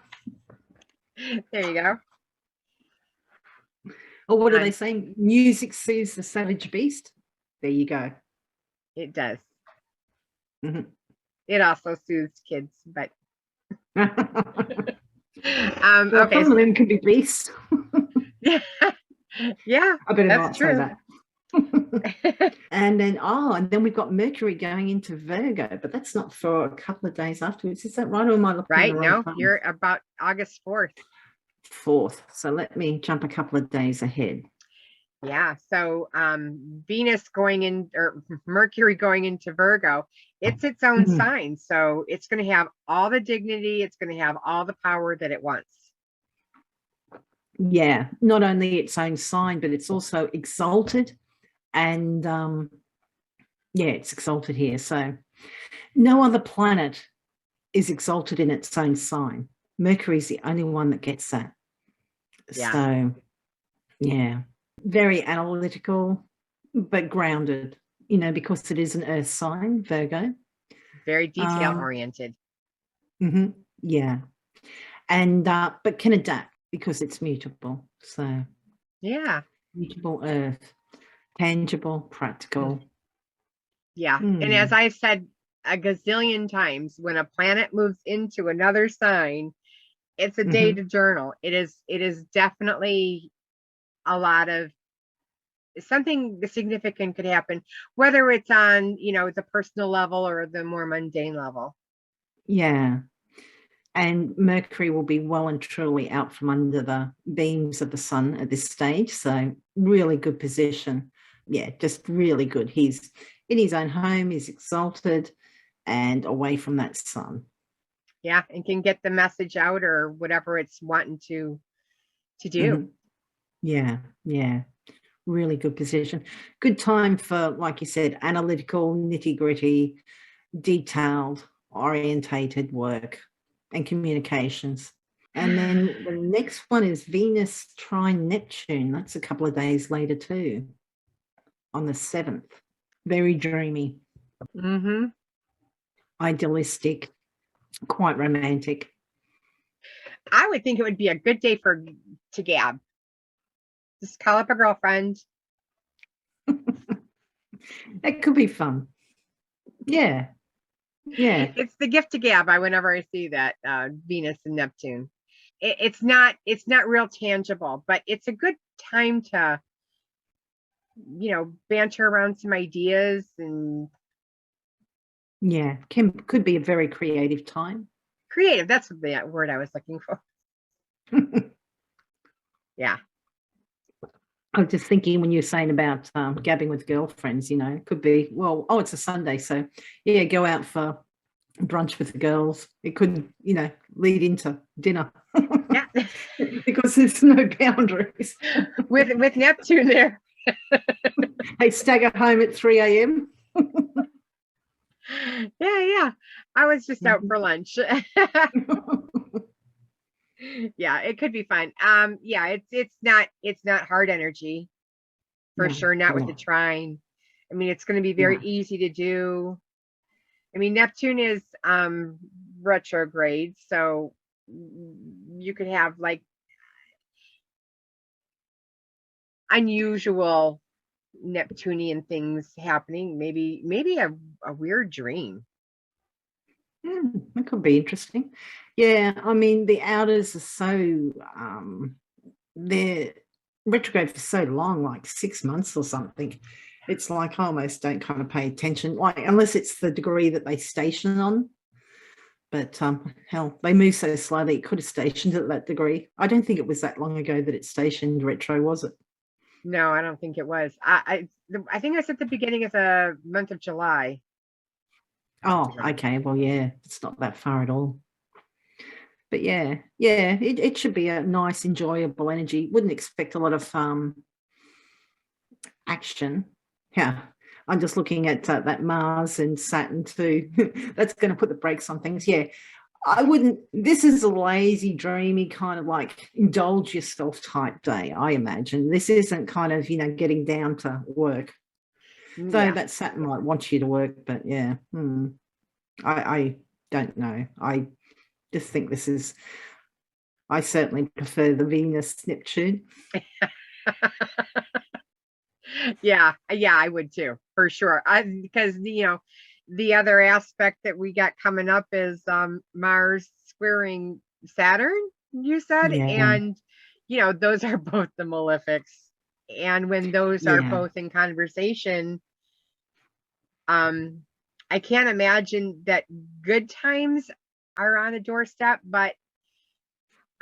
There you go. Or what are they saying? Music soothes the savage beast. There you go. It does. Mm-hmm. It also soothes kids, but okay. Okay. Some of them can be beasts. Yeah, I better that's not true. say that. and then we've got Mercury going into Virgo, but that's not for a couple of days afterwards. Is that right? Or am I looking right? No, you're about August 4th. 4th. So let me jump a couple of days ahead. Yeah. So Venus going in, or Mercury going into Virgo, it's its own sign. So it's going to have all the dignity. It's going to have all the power that it wants. Yeah. Not only its own sign, but it's also exalted. And yeah, it's exalted here. So no other planet is exalted in its own sign. Mercury is the only one that gets that. Yeah. So yeah, very analytical, but grounded, because it is an earth sign, Virgo. Very detail oriented. Yeah. And but can adapt because it's mutable. So yeah, mutable earth, tangible, practical. Yeah. And as I've said a gazillion times, when a planet moves into another sign, it's a day to journal. It is definitely a lot of something significant could happen, whether it's on, the personal level or the more mundane level. Yeah. And Mercury will be well and truly out from under the beams of the sun at this stage. So really good position. Yeah, just really good. He's in his own home, he's exalted and away from that sun. Yeah, and can get the message out or whatever it's wanting to do. Yeah. Really good position. Good time for, like you said, analytical, nitty-gritty, detailed, orientated work and communications. And then the next one is Venus trine Neptune. That's a couple of days later too, on the 7th. Very dreamy. Idealistic, quite romantic. I would think it would be a good day to gab. Just call up a girlfriend. That could be fun. Yeah. It's the gift to gab. Whenever I see that Venus and Neptune, it's not real tangible, but it's a good time to banter around some ideas. And yeah, could be a very creative time. Creative, that's the word I was looking for. Yeah, I was just thinking when you're saying about gabbing with girlfriends, could be, it's a Sunday, so yeah, go out for brunch with the girls. It could, lead into dinner. Yeah. Because there's no boundaries. with Neptune there. They stagger home at 3 a.m. Yeah. I was just out for lunch. Yeah, it could be fun. Yeah, it's not hard energy for sure. Not with the trine. I mean, it's going to be very easy to do. I mean, Neptune is retrograde, so you could have like unusual Neptunian things happening. Maybe a weird dream. That could be interesting. Yeah, I mean, the outers are so they're retrograde for so long, like 6 months or something. It's like I almost don't kind of pay attention, like unless it's the degree that they station on. But hell, they move so slowly. It could have stationed at that degree. I don't think it was that long ago that it stationed retro, was it? No, I don't think it was. I think it's at the beginning of the month of July. Oh, okay. Well, yeah, it's not that far at all. But yeah, it should be a nice, enjoyable energy. Wouldn't expect a lot of action. Yeah, I'm just looking at that Mars and Saturn too. That's going to put the brakes on things. Yeah, I wouldn't. This is a lazy, dreamy kind of like indulge yourself type day, I imagine. This isn't kind of, getting down to work. Though Yeah. that Saturn might want you to work, but yeah, I don't know. I just think I certainly prefer the Venus Neptune. Yeah, yeah, I would too, for sure. Because the other aspect that we got coming up is Mars squaring Saturn, you said, Yeah, and those are both the malefics. And when those are yeah, both in conversation, um, I can't imagine that good times are on the doorstep, but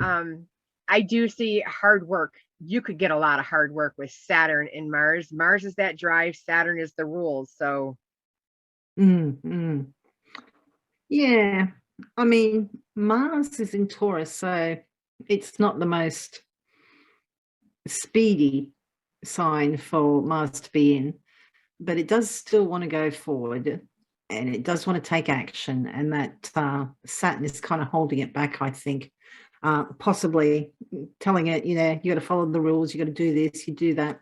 I do see hard work. You could get a lot of hard work with Saturn and Mars. Mars is that drive, Saturn is the rules. So, mm. Yeah. I mean, Mars is in Taurus, so it's not the most speedy sign for Mars to be in, but it does still want to go forward and it does want to take action. And that Saturn is kind of holding it back, I think, possibly telling it, you got to follow the rules, you got to do this, you do that.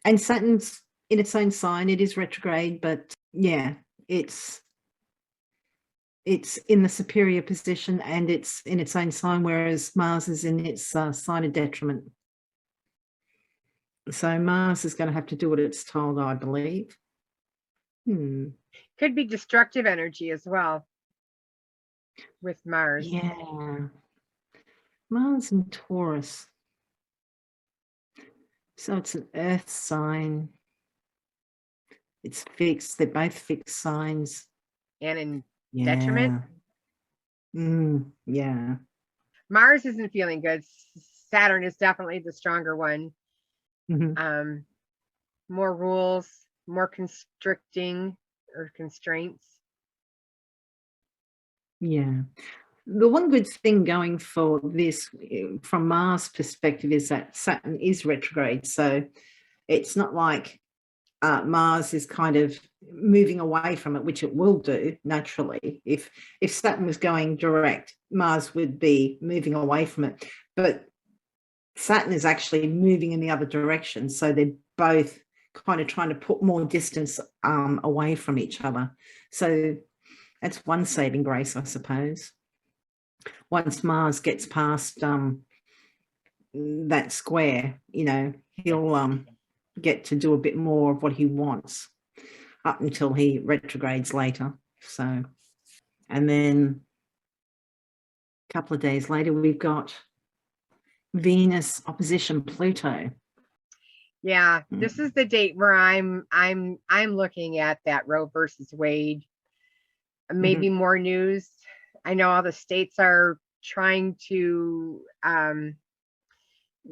And Saturn's in its own sign, it is retrograde, but yeah, it's in the superior position and it's in its own sign, whereas Mars is in its sign of detriment. So Mars is going to have to do what it's told, I believe. could be destructive energy as well with Mars. Yeah. Mars and Taurus. So it's an earth sign. It's fixed. They're both fixed signs. And in detriment, Yeah. Yeah. Mars isn't feeling good. Saturn is definitely the stronger one. Mhm. More rules, more constricting or constraints. Yeah. The one good thing going for this from Mars perspective is that Saturn is retrograde. So it's not like Mars is kind of moving away from it, which it will do naturally. If Saturn was going direct, Mars would be moving away from it. But Saturn is actually moving in the other direction. So they're both kind of trying to put more distance away from each other. So that's one saving grace, I suppose. Once Mars gets past that square, he'll get to do a bit more of what he wants up until he retrogrades later. So, and then a couple of days later, we've got Venus opposition Pluto. Yeah, this is the date where I'm looking at that Roe versus Wade. Maybe more news. I know all the states are trying to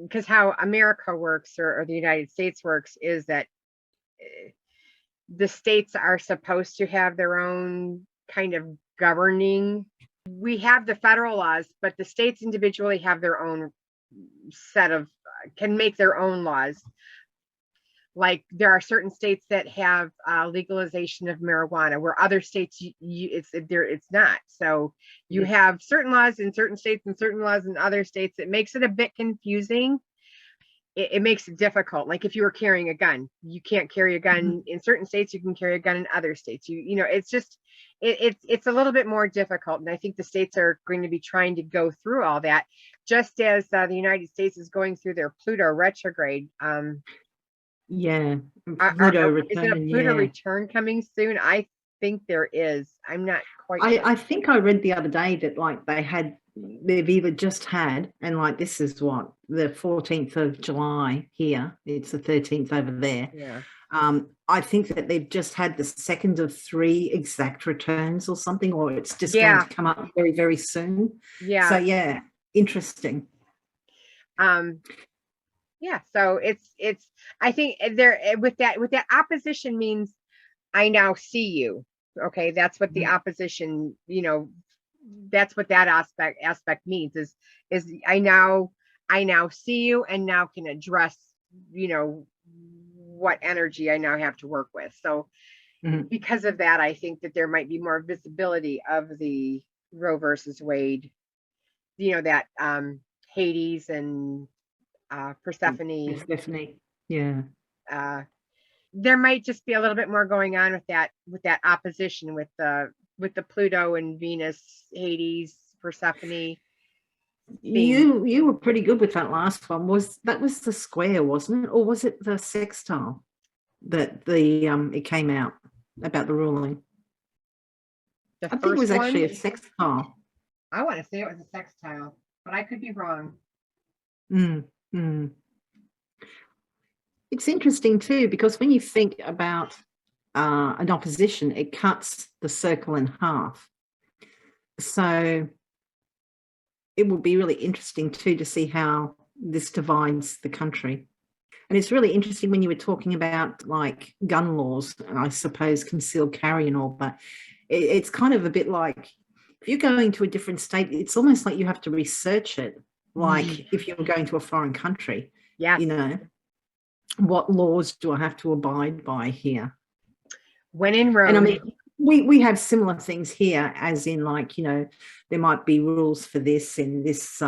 because how America works or the United States works is that the states are supposed to have their own kind of governing. We have the federal laws, but the states individually have their own set of can make their own laws. Like there are certain states that have legalization of marijuana, where other states it's not. So you have certain laws in certain states and certain laws in other states. It makes it a bit confusing. It makes it difficult. Like if you were carrying a gun, you can't carry a gun in certain states. You can carry a gun in other states. It's just it's a little bit more difficult. And I think the states are going to be trying to go through all that, just as the United States is going through their Pluto retrograde. Yeah, Pluto Is it a return. Pluto Yeah, return coming soon? I think there is. I'm not quite sure. I think I read the other day that like they've either just had, and like this is what the 14th of July here. It's the 13th over there. Yeah. I think that they've just had the second of 3 exact returns or something, or it's just going Yeah. to come up very, very soon. Yeah. So yeah, interesting. Yeah. So it's I think there with that opposition means I now see you. Okay, that's what the opposition, that's what that aspect means is I now see you and now can address, what energy I now have to work with. So because of that, I think that there might be more visibility of the Roe versus Wade, that Hades and Persephone. Yeah. There might just be a little bit more going on with that opposition with the Pluto and Venus, Hades, Persephone. You were pretty good with that last one. That was the square, wasn't it? Or was it the sextile that it came out about the ruling? I think it was actually a sextile. I want to say it was a sextile, but I could be wrong. It's interesting too, because when you think about an opposition, it cuts the circle in half. So it will be really interesting too to see how this divides the country. And it's really interesting when you were talking about like gun laws, and I suppose concealed carry and all that. It's kind of a bit like if you're going to a different state, it's almost like you have to research it. Like if you're going to a foreign country, what laws do I have to abide by here? When in Rome. And I mean, we have similar things here, as in like, there might be rules for this in this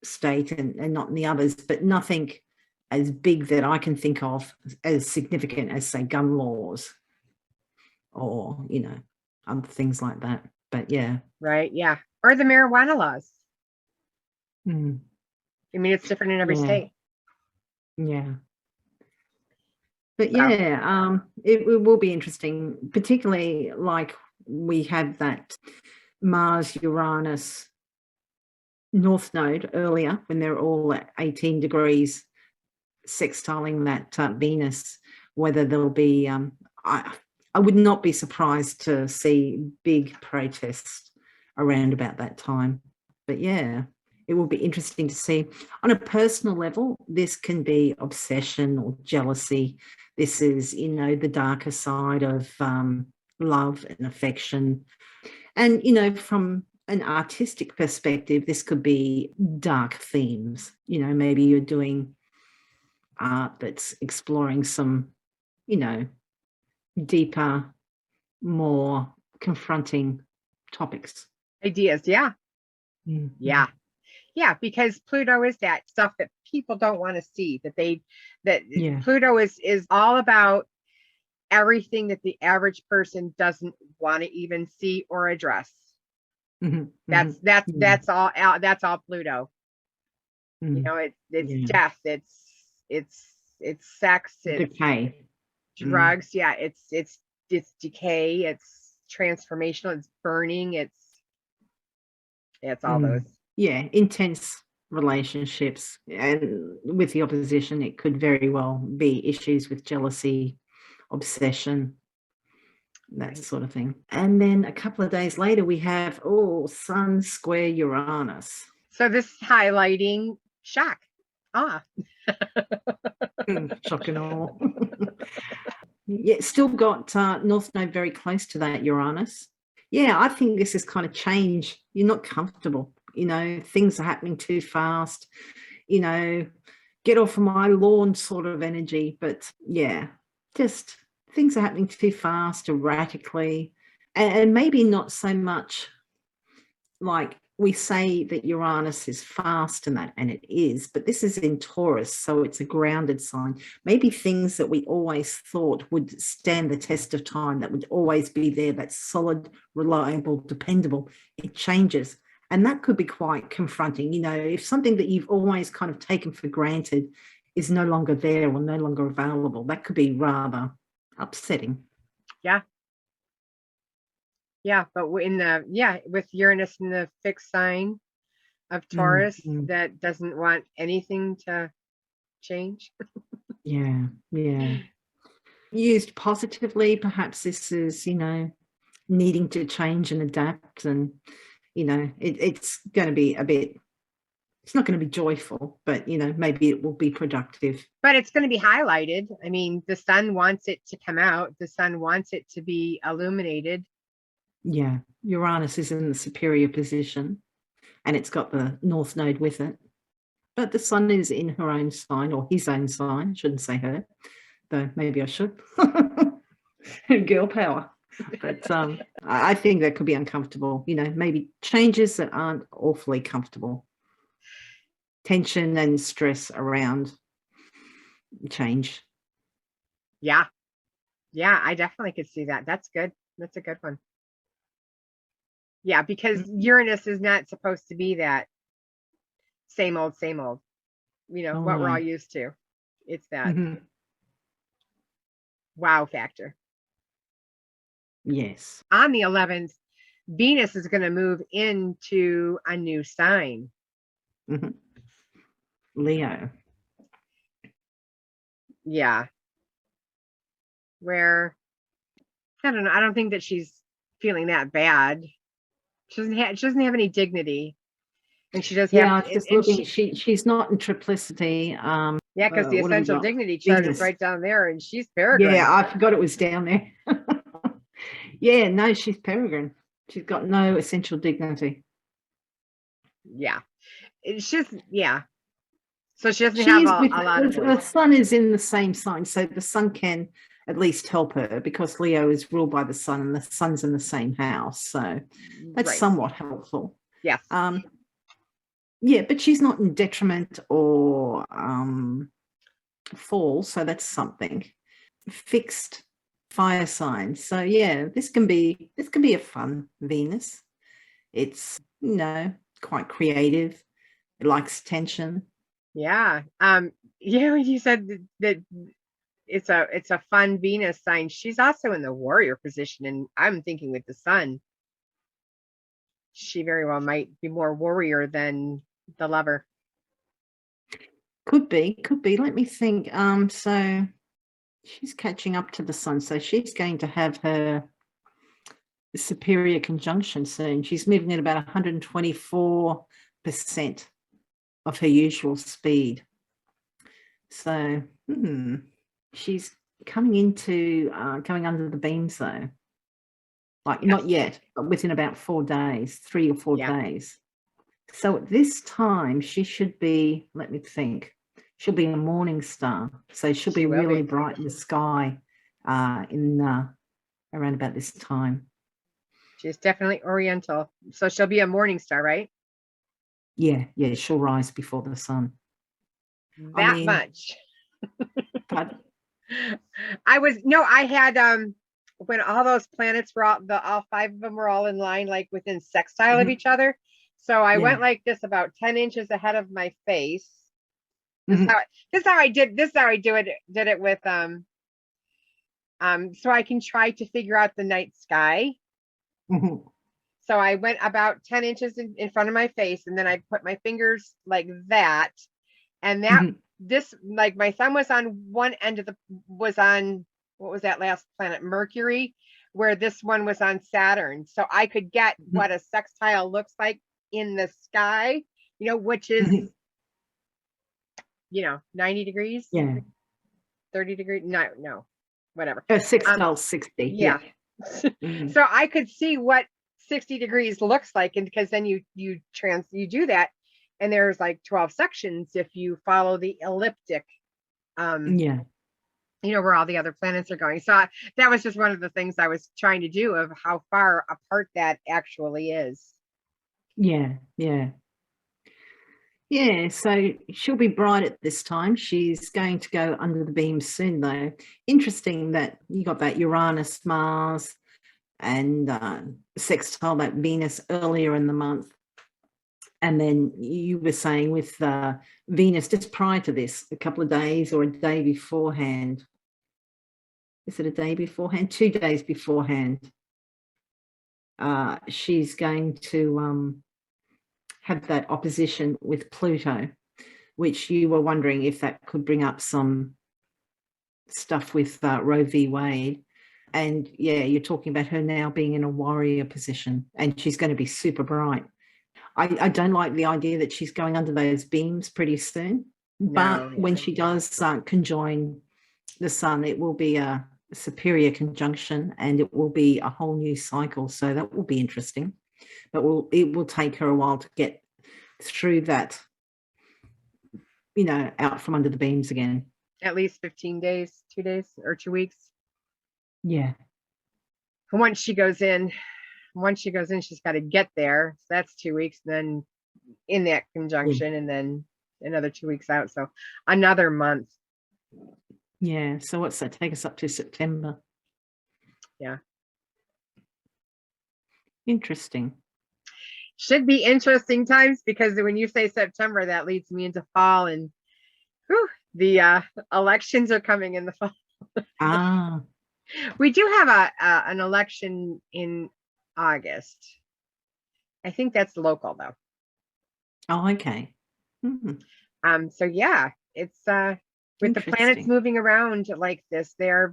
state and not in the others, but nothing as big that I can think of as significant as, say, gun laws or, other things like that. But yeah. Right. Yeah. Or the marijuana laws. I mean, it's different in every state. Yeah. But yeah, it will be interesting, particularly like we had that Mars-Uranus North Node earlier when they're all at 18 degrees sextiling that Venus, whether there'll be, I would not be surprised to see big protests around about that time. But yeah, it will be interesting to see. On a personal level, this can be obsession or jealousy. This is, the darker side of love and affection. And, from an artistic perspective, this could be dark themes. Maybe you're doing art that's exploring some, deeper, more confronting topics. Ideas, yeah. Yeah, because Pluto is that stuff that people don't want to see, Pluto is all about everything that the average person doesn't want to even see or address. That's all Pluto. It's death, it's sex, it's decay, drugs, it's decay, it's transformational, it's burning, it's all those. Intense relationships. And with the opposition, it could very well be issues with jealousy, obsession, that sort of thing. And then a couple of days later, we have, Sun square Uranus. So this is highlighting shock. Shock and awe. Still got North Node very close to that Uranus. I think this is kind of change. You're not comfortable. Things are happening too fast. Get off of my lawn sort of energy. But just things are happening too fast, erratically, and maybe not so much like we say that Uranus is fast and it is, but this is in Taurus, so it's a grounded sign. Maybe things that we always thought would stand the test of time, that would always be there, that's solid, reliable, dependable, it changes. And that could be quite confronting. If something that you've always kind of taken for granted is no longer there or no longer available, that could be rather upsetting. But with Uranus in the fixed sign of Taurus, that doesn't want anything to change. Used positively, perhaps this is, needing to change and adapt, and it's going to be it's not going to be joyful, but maybe it will be productive. But it's going to be highlighted. I mean, the sun wants it to come out. The sun wants it to be illuminated. Yeah. Uranus is in the superior position and it's got the North Node with it. But the sun is in her own sign, or his own sign. Shouldn't say her, though maybe I should. Girl power. But I think that could be uncomfortable. Maybe changes that aren't awfully comfortable. Tension and stress around change. Yeah. Yeah, I definitely could see that. That's good. That's a good one. Yeah, because Uranus is not supposed to be that same old, what we're all used to. It's that wow factor. Yes. On the 11th, Venus is going to move into a new sign. Leo. Yeah. Where, I don't know, I don't think that she's feeling that bad. She doesn't have any dignity. And she does have just looking, she's not in triplicity. Yeah, because the essential dignity chart is right down there, and she's Peregrine. Yeah, I forgot it was down there. Yeah, no, she's Peregrine. She's got no essential dignity. Yeah. It's just, yeah. So she doesn't have a lot of the sun is in the same sign, so the sun can at least help her because Leo is ruled by the sun and the sun's in the same house. So that's somewhat helpful. Yes. Yeah, but she's not in detriment or fall, so that's something. Fixed fire sign. So yeah, this can be a fun Venus. It's quite creative. It likes tension. Yeah. Yeah, when you said that it's a fun Venus sign, she's also in the warrior position, and I'm thinking with the sun, she very well might be more warrior than the lover. Could be. Let me think. So she's catching up to the sun, so she's going to have her superior conjunction soon. She's moving at about 124% of her usual speed. So she's coming into going under the beams though. Like not yet, but within about 4 days, 3 or 4 days. So at this time, she should be, let me think, she'll be a morning star. So she'll be really bright in the sky in around about this time. She's definitely oriental. So she'll be a morning star, right? Yeah, she'll rise before the sun. That much. But I had when all those planets were all 5 of them were all in line, like within sextile of each other. So I went like this about 10 inches ahead of my face. This is how I did it with so I can try to figure out the night sky. So I went about 10 inches in front of my face, and then I put my fingers like that, and that this, like, my thumb was on one end of was on, what was that last planet, Mercury, where this one was on Saturn. So I could get what a sextile looks like in the sky, which is 90 degrees, 30 degrees, no, whatever. Sextile 60. Yeah. So I could see what 60 degrees looks like, and because then you do that, and there's like 12 sections if you follow the elliptic where all the other planets are going. So that was just one of the things I was trying to do, of how far apart that actually is. So she'll be bright at this time. She's going to go under the beam soon though. Interesting that you got that Uranus, Mars, and sextile that Venus earlier in the month. And then you were saying with Venus just prior to this, a couple of days or a day beforehand. Is it a day beforehand? 2 days beforehand. She's going to have that opposition with Pluto, which you were wondering if that could bring up some stuff with Roe v. Wade. And yeah, you're talking about her now being in a warrior position, and she's going to be super bright. I don't like the idea that she's going under those beams pretty soon, but when she does conjoin the sun, it will be a superior conjunction, and it will be a whole new cycle. So that will be interesting. But it will take her a while to get through that, out from under the beams again. At least 15 days, 2 days or 2 weeks. Yeah. Once she goes in, she's got to get there. So that's 2 weeks. Then in that conjunction, and then another 2 weeks out. So another month. Yeah. So what's that? Take us up to September. Yeah. Interesting. Should be interesting times, because when you say September, that leads me into fall, and the elections are coming in the fall. We do have an election in August. I think that's local though. Oh, okay. So yeah, it's with the planets moving around like this, they're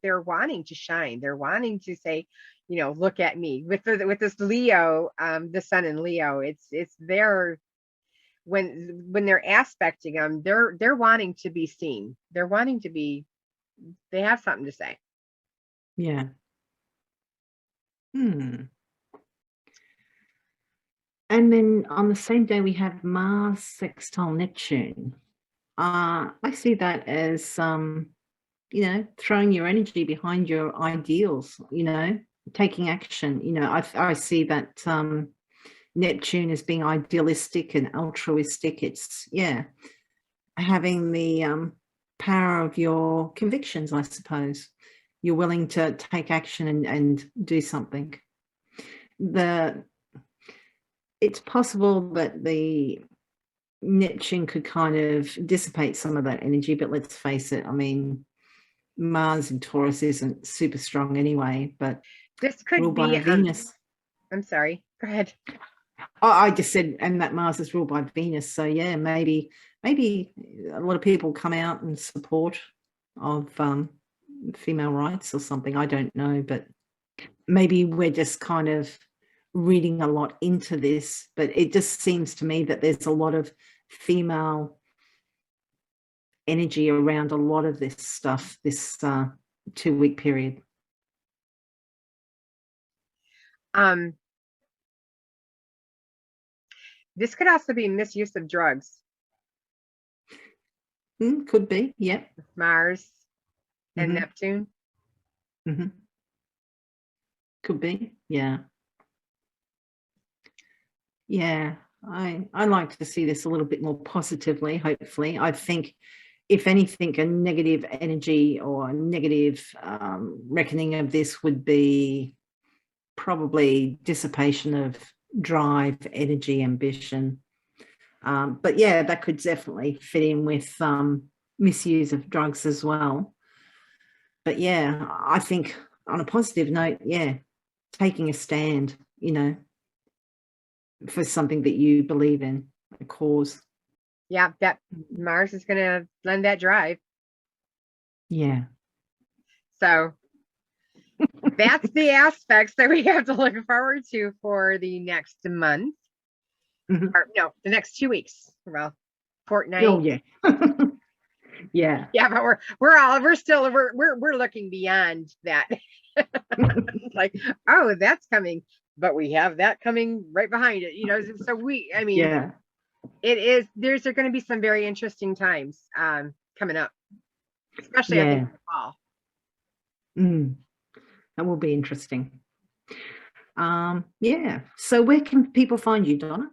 wanting to shine. They're wanting to say, look at me with this Leo, the sun in Leo. It's their, when they're aspecting them, they're wanting to be seen. They're wanting to be, they have something to say. Yeah. And then on the same day, we have Mars sextile Neptune. I see that as, throwing your energy behind your ideals, taking action. I see that Neptune as being idealistic and altruistic. It's, having the power of your convictions, I suppose. You're willing to take action and do something. It's possible that the Neptune could kind of dissipate some of that energy, but let's face it, I mean, Mars in Taurus isn't super strong anyway, but this could ruled be by Venus. I'm sorry, go ahead. Oh, I just said, and that Mars is ruled by Venus. So yeah, maybe a lot of people come out in support of female rights or something. I don't know, but maybe we're just kind of reading a lot into this, but it just seems to me that there's a lot of female energy around a lot of this stuff, this 2-week period. This could also be misuse of drugs. Could be, yeah. Mars and Neptune. Could be, yeah. Yeah, I like to see this a little bit more positively, hopefully. I think, if anything, a negative energy or a negative reckoning of this would be probably dissipation of drive, energy, ambition. But yeah, that could definitely fit in with misuse of drugs as well. But yeah, I think on a positive note, taking a stand, for something that you believe in, a cause. Yeah, that Mars is going to lend that drive. Yeah. So that's the aspects that we have to look forward to for the next month. Or no, the next 2 weeks. Well, fortnight. Oh yeah. Yeah. Yeah, but we're looking beyond that. Like, oh, that's coming, but we have that coming right behind it. So there's going to be some very interesting times coming up, especially I think in the fall. That will be interesting. So where can people find you, Donna?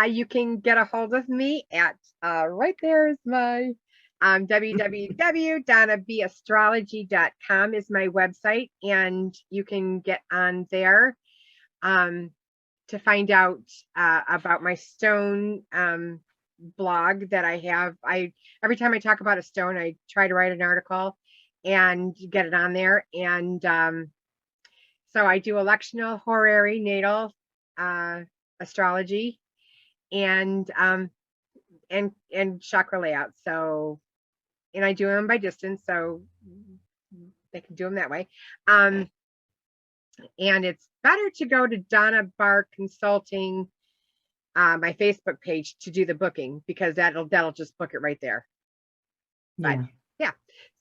You can get a hold of me at right there is my www.donnabastrology.com is my website, and you can get on there to find out about my stone blog that I have. Every time I talk about a stone, I try to write an article and get it on there. And so I do electional, horary, natal astrology, and chakra layout. So, and I do them by distance, so they can do them that way. And it's better to go to Donna Barr Consulting, my Facebook page, to do the booking, because that'll just book it right there. But Yeah.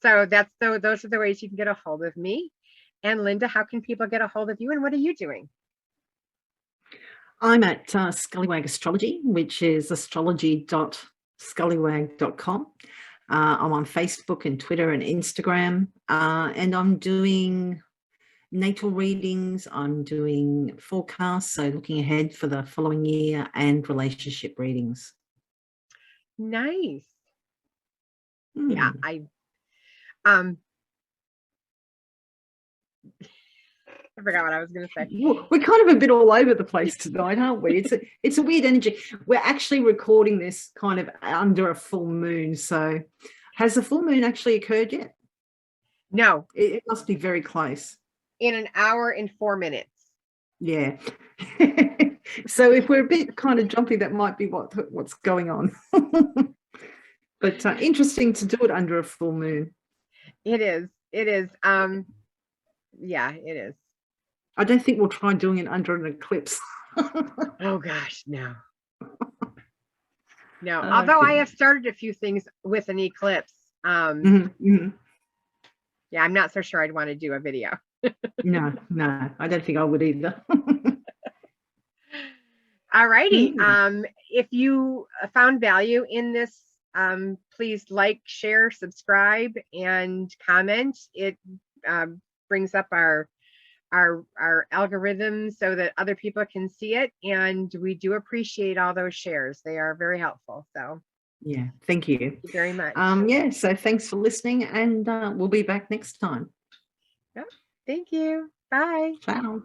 So those are the ways you can get a hold of me. And Linda, how can people get a hold of you and what are you doing? I'm at Scullywag Astrology, which is astrology.scullywag.com. I'm on Facebook and Twitter and Instagram, and I'm doing natal readings. I'm doing forecasts, so looking ahead for the following year, and relationship readings. Nice. Yeah, I forgot what I was going to say. We're kind of a bit all over the place tonight, aren't we? It's a weird energy. We're actually recording this kind of under a full moon. So has the full moon actually occurred yet? No. It must be very close. In an hour and 4 minutes. Yeah. So if we're a bit kind of jumpy, that might be what's going on. But interesting to do it under a full moon. It is. Yeah, it is. I don't think we'll try doing it under an eclipse. Oh gosh, no. No, although I have started a few things with an eclipse. Yeah, I'm not so sure I'd want to do a video. No, I don't think I would either. All righty. If you found value in this, please like, share, subscribe, and comment. It brings up our algorithm so that other people can see it, and we do appreciate all those shares. They are very helpful. So yeah, thank you. Thank you very much. Yeah, so thanks for listening, and we'll be back next time. Yep. Thank you. Bye. Ciao.